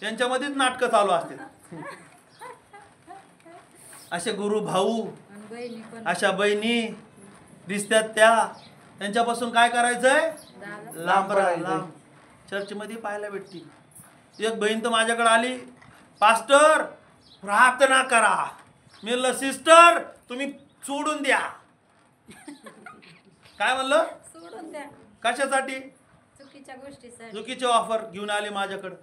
त्यांच्यामध्येच नाटकं चालू असते. असे गुरुभाऊ, अशा बहिणी दिसतात त्या. त्यांच्यापासून काय करायचंय? लांब राहा. लांब. चर्चमध्ये पाहायला भेटती. एक बहीण तर माझ्याकडे आली, पास्टर प्रार्थना करा. मी म्हणलं सिस्टर तुम्ही सोडून द्या. काय म्हणलं? सोडून द्या. कशासाठी? चुकीच्या गोष्टीसाठी. चुकीचे ऑफर घेऊन आले माझ्याकडे.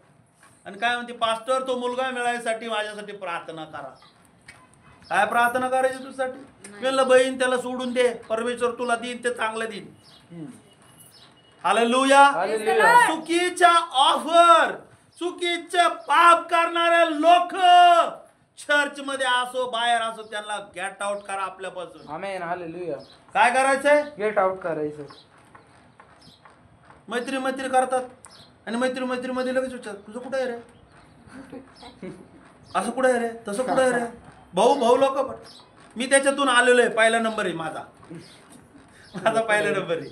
आणि काय म्हणते? पास्टर तो मुलगा मिळायसाठी माझ्यासाठी प्रार्थना करा. काय प्रार्थना करायची तुझ्यासाठी? मी म्हणलं बहीण त्याला सोडून दे, परमेश्वर तुला देईन ते चांगलं देईन. हालेलुया. चुकीच्या ऑफर, चुकीचे पाप करणारे लोक चर्च मध्ये असो बाहेर असो त्यांना गेट आउट करा आपल्यापासून. आमेन. हालेलुया. काय करायचंय? गेट आउट करायचं. मैत्री करतात आणि मैत्री मध्ये लगेच विचार तुझं कुठं आहे रे? असं कुठं आहे रे? तसं कुठं आहे रे? भाऊ लोक पण. मी त्याच्यातून आलेलो आहे. पहिला नंबर आहे माझा पहिला नंबर आहे.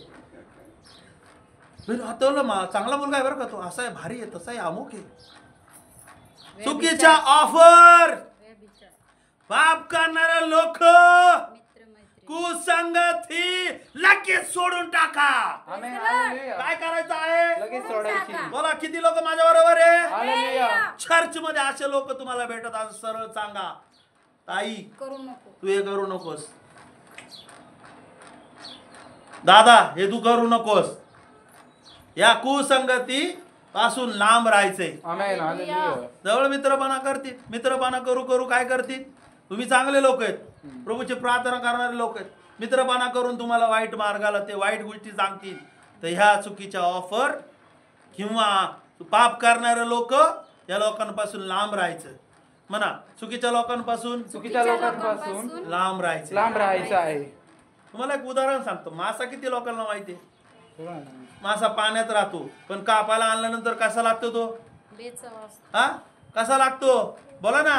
चांगला मुलगा आहे बरं का तो, असा आहे, भारी आहे, तसा आहे, अमुक आहे. चुकीच्या ऑफर, पाप करणारे लोक, कुसंगती लगेच सोडून टाका. काय करायचं आहे? लगेच सोडायची. बोला किती लोक माझ्या बरोबर आहे? चर्च मध्ये असे लोक तुम्हाला भेटत असं सरळ सांगा ताई तू हे करू नकोस, दादा हे तू करू नकोस. या कुसंगती पासून लांब राहायचंय. जवळ मित्रपणा करतील, मित्रपणा करू काय करतील? तुम्ही चांगले लोक आहेत, प्रभूची प्रार्थना करणारे लोक आहेत, मित्रपणा करून तुम्हाला वाईट मार्गाला ते वाईट गोष्टी सांगतील. तर ह्या चुकीच्या ऑफर किंवा पाप करणारे लोक या लोकांपासून लांब राहायचं. म्हणा चुकीच्या लोकांपासून लांब राहायचं आहे. तुम्हाला एक उदाहरण सांगतो. मासा किती लोकांना माहिती आहे? मासा पाण्यात राहतो, पण कापायला आणल्यानंतर कसा लागतो तो? कसा लागतो? बोला ना,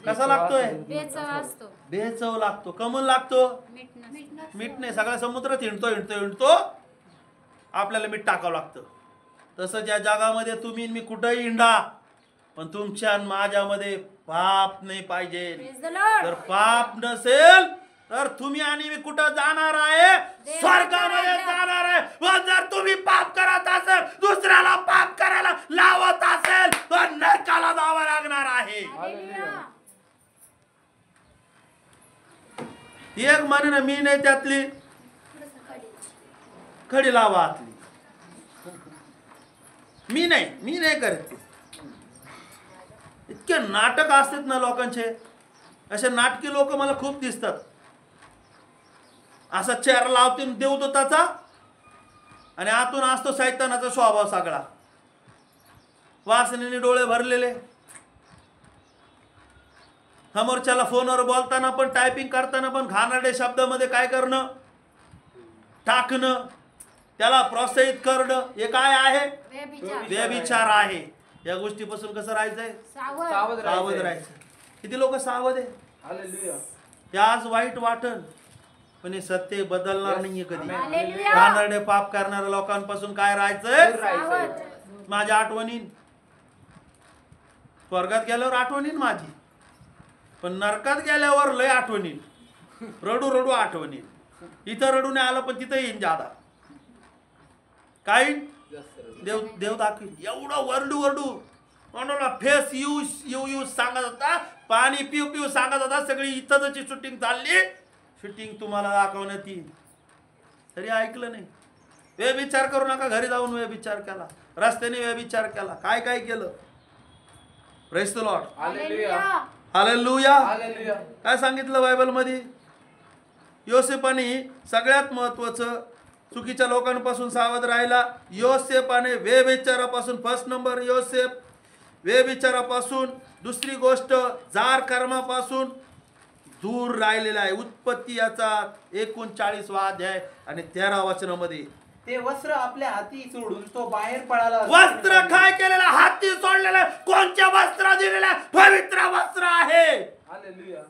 कसा लागतोय? बेचव लागतो. कमून लागतो? मीठ नाही. सगळा समुद्र हिंडतो आपल्याला मीठ टाकावं लागतं. तसंच या जगामध्ये तुम्ही आणि मी कुठंही हिंडा, पण तुमच्या आणि माझ्यामध्ये पाप नाही पाहिजे. Praise the Lord. जर पाप नसेल तर तुम्ही आणि मी कुठं जाणार आहे? स्वर्गामध्ये जाणार आहे. व जर तुम्ही पाप करत असेल, दुसऱ्याला पाप करायला लावत असेल, तर नरकाला जावं लागणार आहे. Hallelujah. एक म्हणे ना, मी नाही त्यातली खडी लावा आतली. मी नाही करत. इतके नाटक असतात ना लोकांचे, असे नाटकी लोक मला खूप दिसतात. असा चेहरा लावतील देवदूताचा आणि आतून असतो शैतानाचा स्वभाव सगळा, वासनेने डोळे भरलेले. समोरच्याला फोनवर बोलताना पण, टायपिंग करताना पण घाणेरडे शब्दामध्ये काय करणं, टाकणं, त्याला प्रोत्साहित करणं, हे काय आहे? व्यभिचार आहे. या गोष्टीपासून कसं राहायचंय? सावध. सावध राहायचं. किती लोक सावध आहे? हालेलुया. हे आज वाईट वाटन, पण हे सत्य बदलणार नाहीये कधी. Hallelujah. घाणेरडे पाप करणाऱ्या लोकांपासून काय राहायचंय? दूर राहायचंय. माझ्या आठवणी स्वर्गात गेल्यावर आठवणीन माझी, पण नरकात गेल्यावर लय आठवणीन, रडू रडू आठवणीन. इथं रडू नाही आलं पण तिथं येईन जादा. काय देव दाखवी एवढं वरडू कोणाला फेस यू सांगत होता, पाणी पिऊ सांगत होता. सगळी इथंच शूटिंग चालली, शूटिंग तुम्हाला दाखवण्यात येईल, तरी ऐकलं नाही. व्यभिचार करू नका. घरी जाऊन व्यभिचार केला, रस्त्याने व्यभिचार केला, काय केलं. Praise the Lord. Hallelujah. Hallelujah. Hallelujah. काय सांगितलं बायबल मध्ये? योसेफाने सगळ्यात महत्वाचं चुकीच्या लोकांपासून सावध राहिला. योसेफाने व्यभिचारापासून, फर्स्ट नंबर योसेफ व्यभिचारापासून. दुसरी गोष्ट जार कर्मापासून दूर राहिलेला आहे. उत्पत्ती याचा 39 अध्याय आणि 13 वचनामध्ये, ते वस्त्र आपल्या हाती सोडून तो बाहेर पळाला. वस्त्र काय केलेलं? हाती सोडलेलं. कोणत्या वस्त्र दिलेलं? पवित्र वस्त्र आहे. हालेलुया.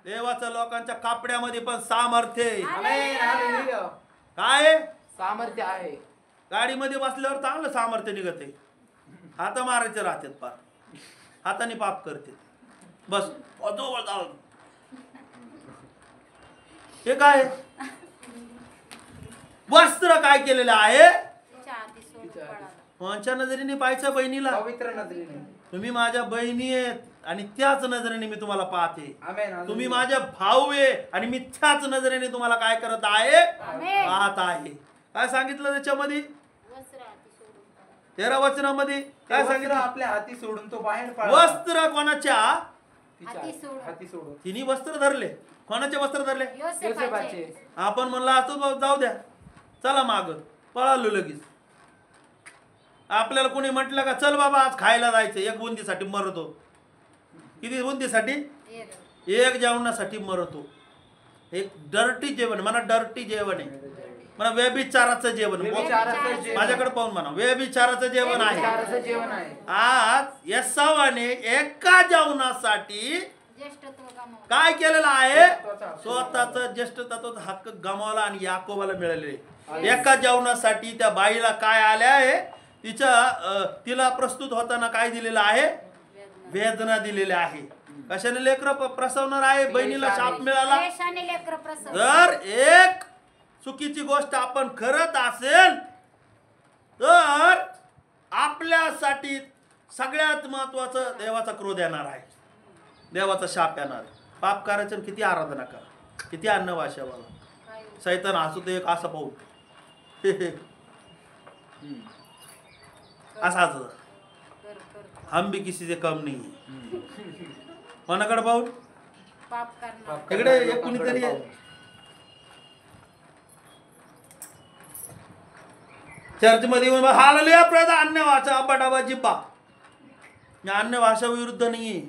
देवाच्या लोकांच्या कापड्यामध्ये पण सामर्थ्य आहे. आमेन. हालेलुया. काय आहे? सामर्थ्य आहे. गाडीमध्ये बसल्यावर चांगलं सामर्थ्य निघते. हात मारायचे राहतात, पार हाताने पाप करते. बस जवळ जाऊ. हे काय वस्त्र काय केलेलं आहे? कोणच्या नजरेने पाहायचं बहिणीला? पवित्र नजरेने. तुम्ही माझ्या बहिणी आहेत आणि त्याच नजरेने मी तुम्हाला पाहते. आमेन. तुम्ही माझ्या भाऊ आहे आणि मी त्याच नजरेने तुम्हाला काय करत आहे? आमेन. पाहत आहे. काय सांगितलं त्याच्यामध्ये? 13 वचनामध्ये काय वस्त्र सांगितलं? आपल्या हाती सोडून तो बाहेर पळाला. वस्त्र कोणाच्या? हाती सोडून. तिने वस्त्र धरले. कोणाचे वस्त्र धरले? योसेफाचे. आपण म्हणलं असतो जाऊ द्या, चला माग, पळालो लगेच. आपल्याला कोणी म्हटलं का चल बाबा आज खायला जायचं, एक बुंदीसाठी मरतो. किती बुंदीसाठी? एक जेवणासाठी मरतो. एक डर्टी जेवण म्हणा, डर्टी जेवण आहे म्हणा, व्यभिचाराचं जेवण. व्यभिचाराचं जेवण. माझ्याकडे पाहून म्हणा, व्यभिचाराचं जेवण आहे. व्यभिचाराचं जेवण आहे. आज येसावाने एका जेवणासाठी काय केलेलं आहे? स्वतःच ज्येष्ठत्वाचा हक्क गमावला आणि याकोबाला मिळाले. एका जेवणासाठी त्या बाईला काय आले आहे? तिला प्रस्तुत होताना काय दिलेलं आहे? वेदना दिलेल्या आहे. कशाने लेकर प्रसवणार आहे? बहिणीला शाप मिळाला. जर एक चुकीची गोष्ट आपण करत असेल तर आपल्यासाठी सगळ्यात महत्वाचं देवाचा क्रोध येणार आहे, देवाचा शाप येणार. पाप करायचं, किती आराधना करा, किती अन्नवाशावाला. सैतान हसू एक असं पाहू असाच, हम भी किसी से कम नहीं. कोणाकडे पाहू? इकडे एक कुणीतरी आहे. चर्चमध्ये येऊन हालेलुया प्रदा अन्य भाषा अबाडाबा जिब्बा. मी अन्य भाषा विरुद्ध नाहीये.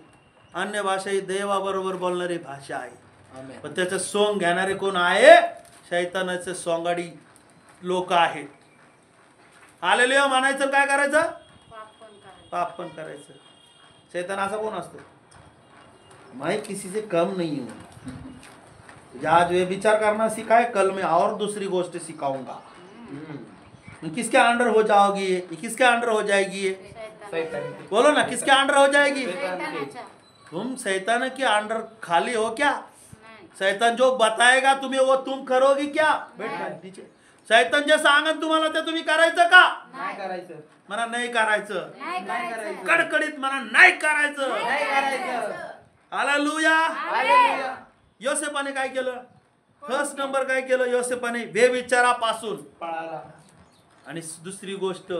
अन्य भाषा ही देवाबरोबर बोलणारी भाषा आहे. पण त्याचं सोंग घेणारे कोण आहे? शैतानाचे सोंगाडी लोक आहेत. हालेलुया म्हणायचं, काय करायचं? पाप पण करायचं. शैतान असा कोण असतो? मैं किसी से कम नहीं हूं. आज वे विचार करना सिखाए, कल मैं और दूसरी गोष्ट सिखाऊंगा. किसके अंडर हो जाओगी ये? किसके अंडर हो जाएगी ये? बोलो ना, किसके अंडर हो जाएगी? तुम शैतान के अंडर खाली हो क्या? शैतान जो बताएगा तुम्ही वो तुम करोगी क्या? नीचे शैतान जे सांगन तुम्हाला ते तुम्ही करायचं का? नाही करायचं. मला नाही करायचं. नाही करायचं. कडकडीत मला नाही करायचं. नाही करायचं. हालेलुया. हालेलुया. योसेफाने काय केलं? फर्स्ट नंबर काय केलं योसेफाने? व्यभिचारापासून पळाला. आणि दुसरी गोष्ट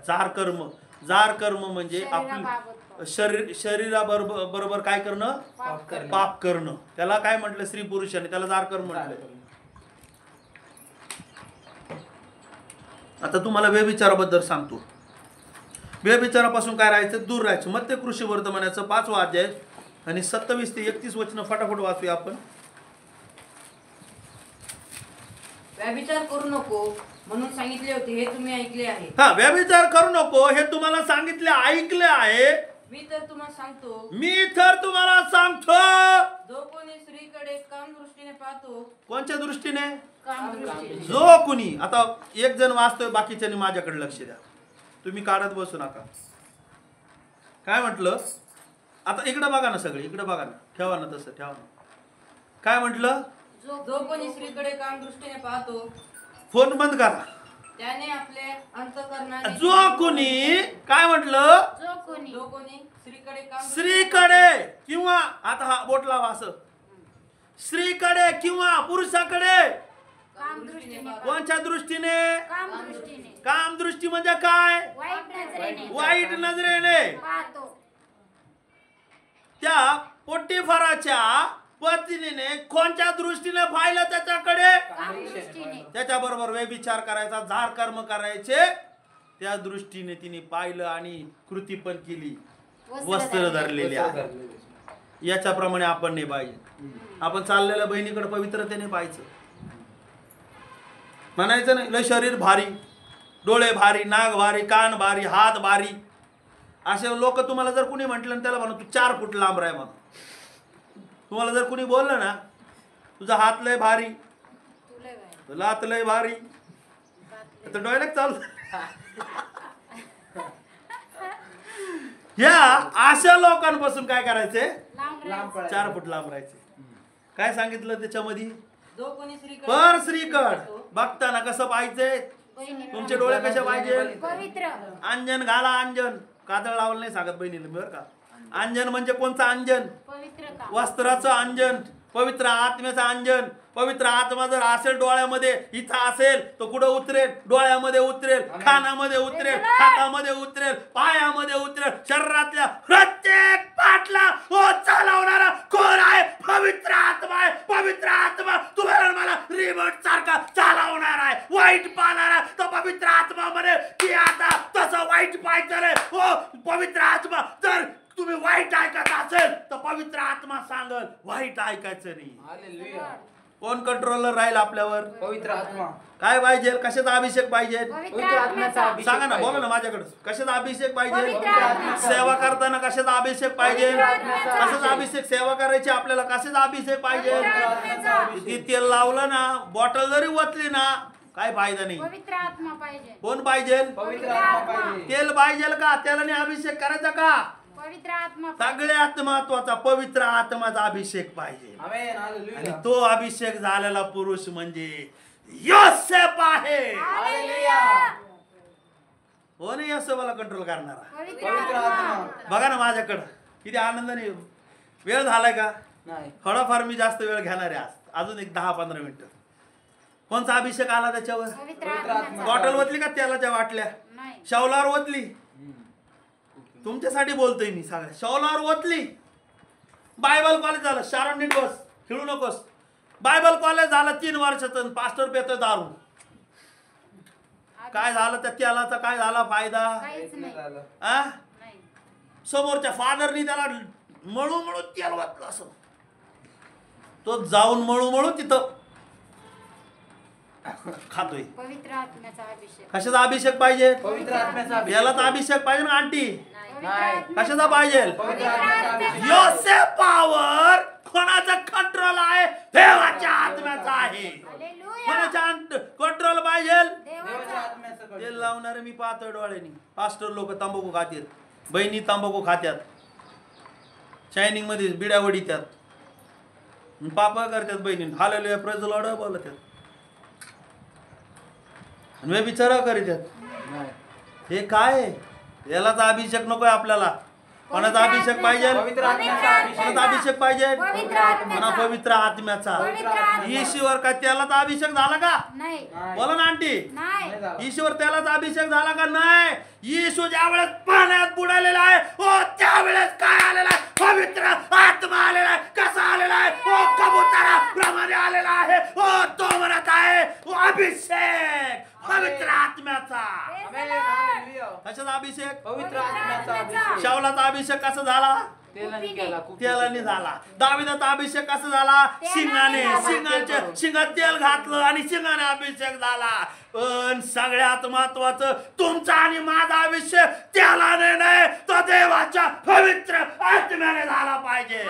जार कर्म. जार कर्म म्हणजे आपली शरीराबरोबर काय करणं? पाप करणे. पाप करणं. त्याला काय म्हटलं? स्त्री पुरुषाने त्याला जार कर्म म्हटलं. आता तुम्हाला व्यभिचाराबद्दल सांगतो. व्यभिचारापासून काय राहायचं? दूर राहायचं. मत्ते कृषी वर्तमानाचं 5वा अध्याय आणि 27 ते 31 वचन फटाफट वाचूया आपण. व्यभिचार करू नको म्हणून सांगितले होते, हे तुम्ही ऐकले आहे. हा, व्यभिचार करू नको हे तुम्हाला सांगितले, ऐकले आहे. मी तर तुम्हाला सांगतो, मी तर तुम्हाला सांगतो. जो कोणी स्त्रीकडे काम दृष्टीने पाहतो. कोणत्या दृष्टीने? काम दृष्टीने. जो कुणी. आता एक जण वाचतोय, बाकीच्यानी माझ्याकडे लक्ष द्या. तुम्ही काढत बसू नका. काय म्हटलं? आता इकडे बघा ना, सगळे इकडे बघा ना. ठेवा ना तसं, ठेवा ना. काय म्हटलं? जो कोणी स्त्रीकडे काम दृष्टीने पाहतो फोन बंद करा. त्याने आपले अंतःकरणाने. जो कुणी काय म्हटलं? जो कोणी जो कोणी स्त्रीकडे काम स्त्रीकडे किंवा, आता हा बोट लावा असं, स्त्रीकडे किंवा पुरुषाकडे काम दृष्टीने कोणत्या दृष्टीने? काम दृष्टीने काम दृष्टी म्हणजे काय? वाईट नजरेने वाईट नजरेने. पाहतो. त्या पोटीफराच्या पत्नीने कोणत्या दृष्टीने पाहिलं त्याच्याकडे? काम दृष्टीने त्याच्या बरोबर व्यभिचार करायचा, जार कर्म करायचे, त्या दृष्टीने तिने पाहिलं आणि कृती पण केली. वस्त्र धरलेले आहे. याच्याप्रमाणे आपण नाही पाहिजे. आपण चाललेल्या बहिणीकडे पवित्रतेने पाहायचं. म्हणायचं नाही लय शरीर भारी, डोळे भारी, नाक भारी, कान भारी, हात भारी. असे लोक तुम्हाला जर कुणी म्हटलं त्याला म्हणा तू 4 फूट लांब राह म्हणून. तुम्हाला जर कुणी बोललं ना तुझा हात लय भारी, तुला हात लय भारी, तर डोळ्याला चालू. ह्या अशा लोकांपासून काय करायचे? लांब पळायचं. 4 फूट लांब राहायचे. काय सांगितलं त्याच्यामध्ये? जो कोणी स्त्रीकडे पर स्त्रीकड बघताना कसं पाहिजे? तुमचे डोळे कसे पाहिजे? पवित्र अंजन घाला. अंजन काजळ लावलं नाही सांगत बहिणीला, बरं का? अंजन म्हणजे कोणचं अंजन? पवित्र काम. वस्त्राचं अंजन, पवित्र आत्म्याचं अंजन. पवित्र आत्मा जर असेल डोळ्यामध्ये, इथं असेल तो कुठं उतरेल? डोळ्यामध्ये उतरेल, कानामध्ये उतरेल, हातामध्ये उतरेल, पायामध्ये उतरेल, शरीरातल्या प्रत्येक पाठला चालवणारा कोण आहे? पवित्र आत्मा आहे. पवित्र आत्मा तुम्हाला मला रिमोट सारखा चालवणार आहे, वाईट पाहणारा. तो पवित्र आत्मा म्हणे की आता तसं वाईट पाहायचं. हो, पवित्र आत्मा जर तुम्ही वाईट ऐकत असेल तर पवित्र आत्मा सांगल वाईट ऐकायचं नाही. हालेलुया. कोण कंट्रोलर राहील आपल्यावर? पवित्र आत्मा. काय पाहिजे? कशाचा अभिषेक पाहिजे? पवित्र आत्म्याचा सांगा ना, बोला ना माझ्याकडे. कशाचा अभिषेक पाहिजे? पवित्र आत्मा. सेवा करताना कशाचा अभिषेक पाहिजे? पवित्र आत्म्याचा. कशाचा अभिषेक? सेवा करायची आपल्याला कशाचा अभिषेक पाहिजे? पवित्र आत्म्याचा. किती तेल लावलं ना, बॉटल जरी ओतली ना, काय फायदा नाही. पवित्र आत्मा पाहिजे. कोण पाहिजे? पवित्र आत्मा पाहिजे. तेल पाहिजे का? तेलाने अभिषेक करायचा का? पवित्र आत्मा पाहिजे. सगळ्यात महत्वाचा पवित्र आत्माचा अभिषेक पाहिजे. आमेन. आणि हालेलुया. तो अभिषेक झालेला पुरुष म्हणजे योसेफ आहे. हालेलुया. हो नाही योसेफला कंट्रोल करणारा. पवित्र पवित्र आत्मा. आत्मा. बघा ना माझ्याकडं किती आनंदाने. वेळ झालाय का? नाही. थोडाफार मी जास्त वेळ घेणार आहे आज, अजून एक 10-15 मिनिटं. कोणचा अभिषेक आला त्याच्यावर? पवित्र पवित्र आत्म्याचा. आत्मा. बॉटल ओतली का तेलाच्या बाटल्या? नाही. शौलावर ओतली? तुमच्यासाठी बोलतोय मी. सगळ्या शौलावर ओतली. बायबल कॉलेज झालं. शारण नीट बस, खेळू नकोस. बायबल कॉलेज झालं 3 वर्षाचं, पास्टर पेतोय दारू. काय झालं त्या तेलाचा? काय झाला फायदा? काहीच नाही. झालं. आ? नाही. समोरच्या फादरनी त्याला मळू मळू तेल वाटलं असं. तो जाऊन मळू मळू तिथं खातोय. पवित्र आत्म्याचा अभिषेक. कशाचा अभिषेक पाहिजे? पवित्र आत्म्याचा अभिषेक. याला अभिषेक पाहिजे ना आंटी? पवित्र नाही. आत्म्याचा. कशाचा पाहिजे? पवित्र आत्म्याचा अभिषेक. योसेफावर कोणाचा कंट्रोल आहे? देवाच्या आत्म्याचा आहे. हालेलुया. कोणाचा कंट्रोल पाहिजे? देवाच्या देवाचा. आत्म्याचा ते अरे मी पाहतोय डोळ्यांनी पास्टर लोक तंबाखू खातात, बहिणी तंबाखू खात्यात, शायनिंग मध्ये बिड्या वडीत्यात, पापा करतात बहिणी, हालेलुया प्रेज द लॉर्ड बोलतात, आणि व्यभिचार करीतात. नाही. हे काय आहे? यालाच अभिषेक नकोय आपल्याला. कोणाचा अभिषेक पाहिजे? पवित्र आत्म्याचा अभिषेक. कोणाचा अभिषेक पाहिजे? पवित्र आत्म्याचा. म्हणा पवित्र आत्म्याचा. पवित्र आत्म्याचा. ईश्वर का त्यालाच अभिषेक झाला का? नाही नाही. बोला ना आंटी. नाही नाही झाला. ईश्वर त्यालाच अभिषेक झाला का? नाही. येशू ज्या वेळेस पाण्यात बुडालेला आहे हो त्यावेळेस काय आलेला आहे? पवित्र आत्मा आलेला आहे. कसा आलेला आहे? हो कबुतरा प्रमाणे आलेला आहे. हो तो म्हणत आहे हो अभिषेक पवित्र आत्म्याचा. आमेन, हालेलुया. कशाचा अभिषेक? पवित्र आत्म्याचा अभिषेक. शाऊलाचा अभिषेक कसा झाला? तेलाने केला खूप. तेलाने झाला. दाविदाचा अभिषेक कसा झाला? शिंगाने. शिंगात तेल घातलं आणि शिंगाने अभिषेक झाला. पण सगळ्यात महत्वाचं तुमचा आणि माझा अभिषेक तेलाने नाही तो देवाच्या पवित्र आत्म्याने झाला पाहिजे.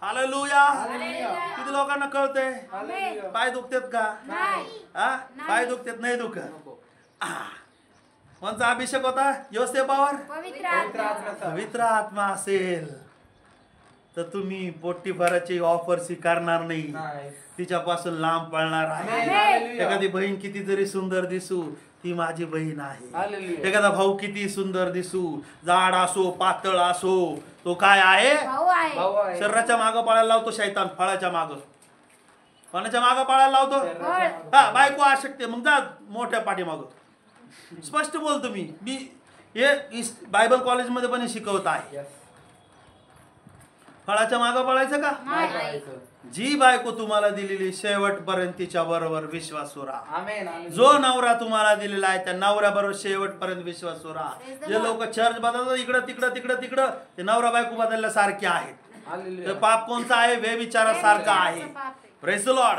हालेलुया. किती लोकांना कळतंय? हालेलुया. पाय दुखतात का? नाही हा? पाय दुखतात नाही दुखत? कोणचा अभिषेक होता? योसेफावर? पवित्र पवित्र आत्मा. आत्म्याचा. पवित्र आत्मा असेल तर तुम्ही पोट्टीभराची ऑफर स्वीकारणार नाही, नाही. तिच्यापासून लांब पळणार आमेन, आहे. हालेलुया. एखादी बहीण किती जरी सुंदर दिसू ती माझी बहीण आहे. हालेलुया. एखादा भाऊ किती सुंदर दिसू, जाड असो पातळ असो, तो काय आहे? भाऊ आहे भाऊ आहे. शरीराच्या मागं पळायला लावतो शैतान, फळाच्या मागं. कोणाच्या मागं पळायला लावतो? शरीराच्या हा, बायको आशक्ते मग जा मोठ्या पाठीमागं. स्पष्ट बोलतो मी हे बायबल कॉलेजमध्ये पण हे शिकवत आहे. Yes. फळाच्या मागं पळायचं का? नाही करायचं. जी बायको तुम्हाला दिलेली शेवटपर्यंत तिच्या बरोबर विश्वासू राहा. आमेन, आमेन. जो नवरा तुम्हाला दिलेला आहे त्या नवऱ्याबरोबर शेवटपर्यंत विश्वासू राहा. जे लोक चर्च बदलतात इकडं तिकडं तिकडं तिकडं ते नवरा बायको बदलल्या सारखे आहेत. हालेलुया. ते पाप कोणचा आहे? व्यभिचारासारखा आहे. Praise the Lord.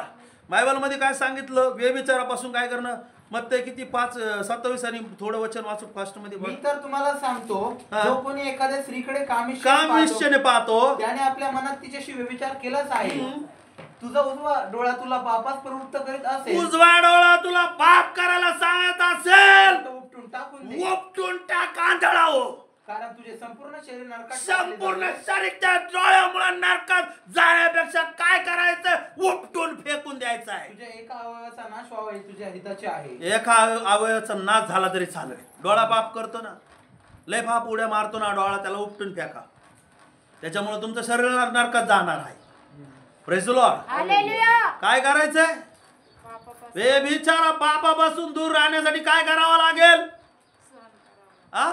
बायबल मध्ये काय सांगितलं? व्यभिचारापासून काय करणं? मग ते किती 5:27 आणि थोडं वचन वाचू फास्ट मध्ये मी तर तुम्हाला सांगतो, हा. जो कोणी एखाद्या स्त्रीकडे काम कामिष्ट निश्चयाने पाहतो त्याने आपल्या मनात तिच्याशी व्यभिचार केलाच आहे. तुझा उजवा डोळा तुला पापास प्रवृत्त करीत असेल उजवा डोळा तुला पाप करायला सांगत असेल तर उपटून टाकून दे. उपटून टाक आंधळाओ. कारण तुझे संपूर्ण शरीर नरकात टाकले संपूर्ण जाईल. शरीरच्या डोळ्यामुळे नरकात जाण्यापेक्षा काय करायचं? उपटून फेकून द्यायचं आहे. तुझ्या एका अवयवाचा नाश व्हावा हे तुझ्या हिताचे आहे. एका अवयवाचा नाश झाला तरी चालेल. डोळा पाप करतो ना, लय पाप उड्या मारतो ना डोळा, त्याला उपटून फेका. त्याच्यामुळे तुमचं शरीर नरकात जाणार आहे. Praise the Lord. हालेलुया. काय करायचंय? व्यभिचार पापापासून दूर राहण्यासाठी काय करावं लागेल? आ?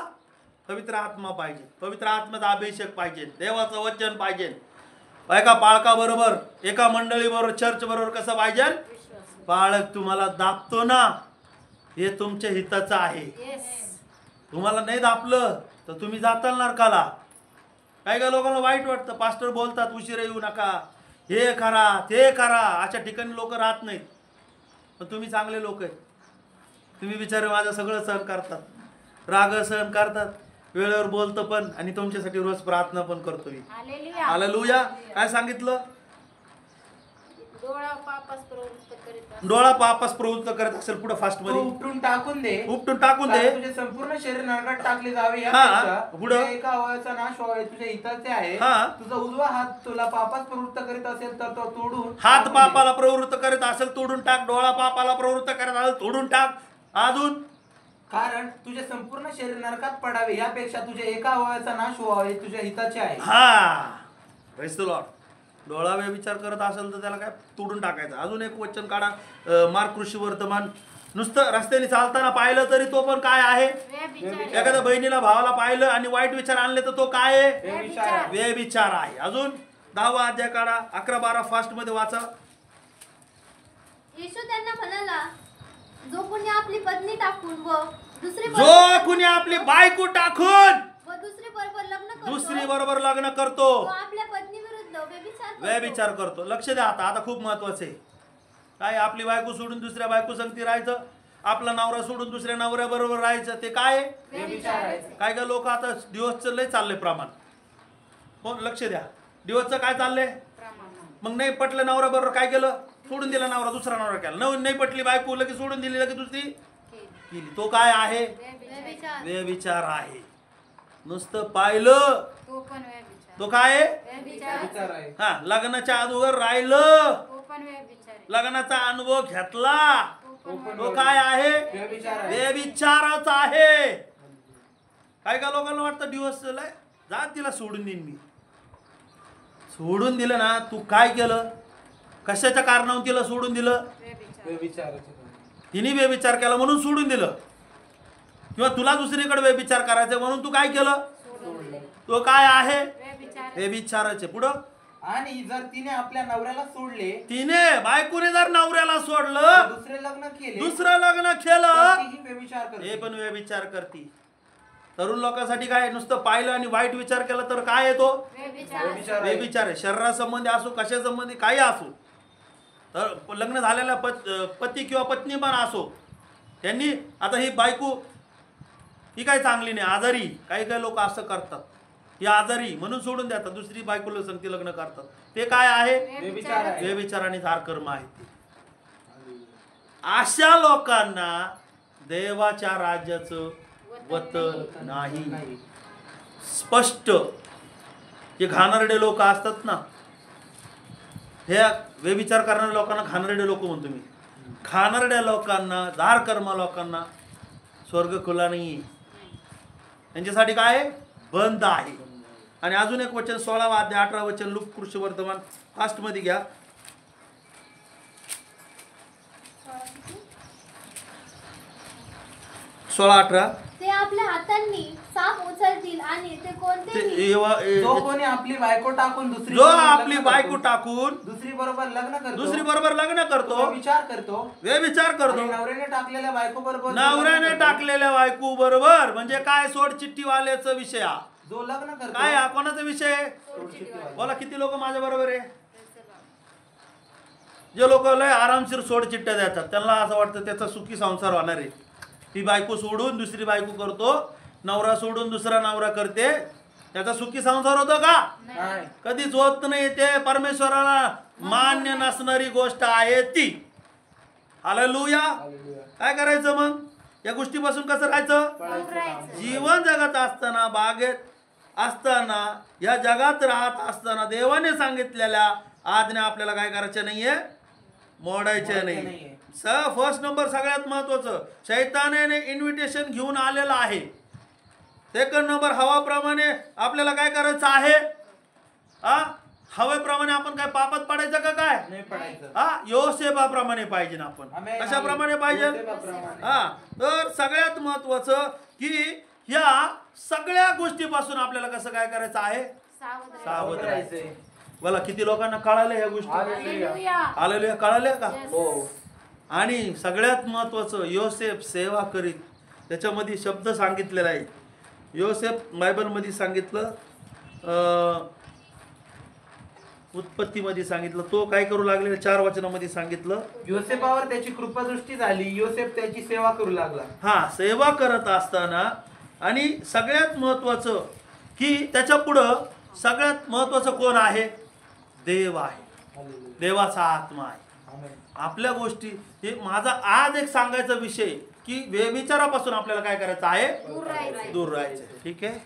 पवित्र आत्मा पाहिजे. पवित्र आत्म्याचा अभिषेक पाहिजे. देवाचं वचन पाहिजे. एका पाळका बरोबर, एका मंडळी बरोबर, चर्च बरोबर कसं पाहिजे? पाळक तुम्हाला दाबतो ना, हे तुमच्या हिताचं आहे. तुम्हाला नाही दाबलं तर तुम्ही जाताल नरकाला. काही काही लोकांना वाईट वाटतं, पास्टर बोलतात उशिरा येऊ नका, हे करा ते करा. अशा ठिकाणी लोक राहत नाहीत. पण तुम्ही चांगले लोक आहेत. तुम्ही बिचारे माझं सगळं सहन करतात, राग सहन करतात, वेळेवर बोलतो पण, आणि तुमच्यासाठी रोज प्रार्थना पण करतो मी. हालेलुया. हालेलुया. काय सांगितलं? डोळा पापास प्रवृत्त करीत असेल. डोळा पापास प्रवृत्त करत असेल पुढे फास्ट तो मध्ये उपटून टाकून दे. उपटून टाकून दे. कारण तुझे संपूर्ण शरीर नरकात टाकले जावे हा, यापेक्षा पुढं. तुझ्या एका अवयवाचा नाश व्हावा हे तुझ्या हिताचे आहे. हा. तुझा उजवा हात तुला पापास प्रवृत्त करीत असेल तर तो तोडून हात टाकून दे. पापाला प्रवृत्त करत असेल तोडून टाक. डोळा पापाला प्रवृत्त करत असेल तोडून टाक. अजून कारण तुझे संपूर्ण शरीर नरकात पडावे यापेक्षा तुझ्या एका अवयवाचा नाश व्हावा हे तुझ्या हिताचे आहे. हा, प्रेज द लॉर्ड. डोळा विचार करत असेल तर त्याला काय तोडून टाकायचं. अजून एक वचन काढा, मार्क कृषी वर्तमान. नुसतं रस्त्याने चालताना पाहिलं तरी तो पण काय आहे? व्यभिचार. एखाद्या बहिणीला भावाला पाहिलं आणि वाईट विचार आणले तर तो काय आहे? व्यभिचार आहे. व्यभिचार आहे. अजून 10वा अध्याय काढा, 11-12 फास्ट मध्ये वाचा. येशू त्यांना म्हणाला, जो कोणी आपली पत्नी टाकून व दुसरी जो कुणी आपली बायको टाकून व दुसरी बरोबर लग्न करतो, दुसरी बरोबर लग्न करतो, तो आपल्या पत्नी विरुद्ध व्यभिचार करतो. व्यभिचार करतो. लक्ष द्या. आता खूप महत्वाचं आहे. काय? आपली बायको सोडून दुसऱ्या बायको संगती राहायचं, आपला नवरा सोडून दुसऱ्या नवऱ्या बरोबर राहायचं, ते काय आहे? व्यभिचार आहे. काय काय लोक आता दिवसचं लय चाललंय प्रमाण. हो, लक्ष द्या. दिवसचं काय चाललंय? मग नाही पटलं नवरा बरोबर काय केलं? सोडून दिला नवरा, दुसरा नवरा केला. नाही पटली बायको लगेच सोडून दिली, लगेच दुसरी केली. तो काय आहे? व्यभिचार आहे. नुसतं पाहिलं तो काय आहे? विचार आहे. हा, लग्नाच्या अगोदर राहिलं, लग्नाचा अनुभव घेतला, तो काय आहे? व्यभिचार आहे. व्यभिचारच आहे. काय का लोकांना वाटतं डिवोर्स झालाय, जा तिला सोडून देईन मी. सोडून दिलं ना, तू काय केलं? कशाच्या कारणावरून तिला सोडून दिलं? व्यभिचाराचे. तिने व्यभिचार केला म्हणून सोडून दिलं, किंवा तुला दुसरीकडे व्यभिचार करायचा म्हणून तू काय केलं? तो काय आहे? व्यभिचाराचे. पुढं, आणि जर तिने आपल्या नवऱ्याला सोडले, तिने बायकोने जर नवऱ्याला सोडलं, दुसरे लग्न केले, दुसरं लग्न केलं, तर तीही व्यभिचार करते. हे पण व्यभिचार करते. तरुण लोकांसाठी काय, नुसतं पाहिलं आणि वाईट विचार केला तर काय येतो? व्यभिचार आहे. व्यभिचार आहे. शरीरासंबंधी असो, कशा संबंधी काही असो. तर लग्न झालेला पती किंवा पत्नी पण असो, त्यांनी आता ही बायको ही काही चांगली नाही, आजारी, काही काही लोक असं करतात, ही आजारी म्हणून सोडून देतात, दुसरी बायकोला संगती लग्न करतात. ते काय आहे? व्यभिचार आहे. व्यभिचार आणि धारकर्म आहे ते. अशा लोकांना देवाच्या राज्याचं वतन नाही. स्पष्ट. जे घाणेरडे लोक असतात ना, हे व्यभिचार करणाऱ्या लोकांना घाणेरडे लोक म्हणतो मी. घाणेरड्या लोकांना, धारकर्म लोकांना स्वर्ग खुला नाही, त्यांच्यासाठी काय बंद आहे. आणि अजून एक वचन 16 अध्याय 18 वचन, लूक कृष्ण वर्तमान फास्ट मध्ये घ्या. 16-18. ते आपल्या हातांनी साप उचलतील आणि ते कोणतेही जो कोणी आपली बायको टाकून दुसरी जो बरोबर आपली लग्न बायको करतो, टाकून दुसरी बरोबर लग्न करतो, दुसरी बरोबर लग्न करतो, व्यभिचार करतो, व्यभिचार करतो. आणि नवऱ्याने टाकलेल्या बायको बरोबर नवऱ्याने टाकलेल्या बायको बरोबर, म्हणजे काय? सोड चिठ्ठी वाल्याचा विषय हा. जो लग्न करतो, काय हा कोणाचा विषय? सोडचिठ्ठीवाला. बोला, किती लोक माझ्या बरोबर आहे? जे लोक लय आरामशीर सोड चिठ्ठ्या देतात, त्यांना असं वाटतं त्याचा सुखी संसार होणार आहे. ती बायको सोडून दुसरी बायको करतो, नवरा सोडून दुसरा नवरा करते, त्याचा सुखी संसार होतो का? नाही. कधीच होत नाही. ते परमेश्वराला मान्य नसणारी गोष्ट आहे ती. हालेलुया. हालेलुया. काय करायचं मग? या गोष्टीपासून कसं राहायचं? जीवन जगत असताना, बागेत असताना, या जगात राहत असताना देवाने सांगितलेल्या आज्ञा आपल्याला काय करायच्या नाहीये? मोडायच्या नाही. फर्स्ट नंबर, सगळ्यात महत्वाचं, शैतानाने इन्व्हिटेशन घेऊन आलेलं आहे. सेकंड नंबर, हवाप्रमाणे आपल्याला काय करायचं आहे? हवेप्रमाणे आपण काय पापात पडायचं का? काय नाही पडायचं. योसेफाप्रमाणे पाहिजे ना आपण. आमेन. कशाप्रमाणे पाहिजे? योसेफाप्रमाणे. तर सगळ्यात महत्वाचं की ह्या सगळ्या गोष्टीपासून आपल्याला कसं काय करायचं आहे? सावध राहायचंय. बोला, किती लोकांना कळालं ह्या गोष्टी? हालेलुया. कळाल्या का? हो. आणि सगळ्यात महत्वाचं, योसेफ सेवा करीत, त्याच्यामध्ये शब्द सांगितलेला आहे. योसेफ बायबलमध्ये सांगितलं, उत्पत्तीमध्ये सांगितलं, तो काय करू लागले? 4 वचनामध्ये सांगितलं, योसेफावर त्याची कृपादृष्टी झाली, योसेफ त्याची सेवा करू लागला. हा, सेवा करत असताना. आणि सगळ्यात महत्वाचं की त्याच्या पुढं सगळ्यात महत्वाचं कोण आहे? देव आहे. देवाचा आत्मा आहे. आपल्या गोष्टी, हे माझा आज एक सांगायचा विषय की व्यभिचारापासून आपल्याला काय करायचं आहे? दूर राहायचं. ठीक आहे.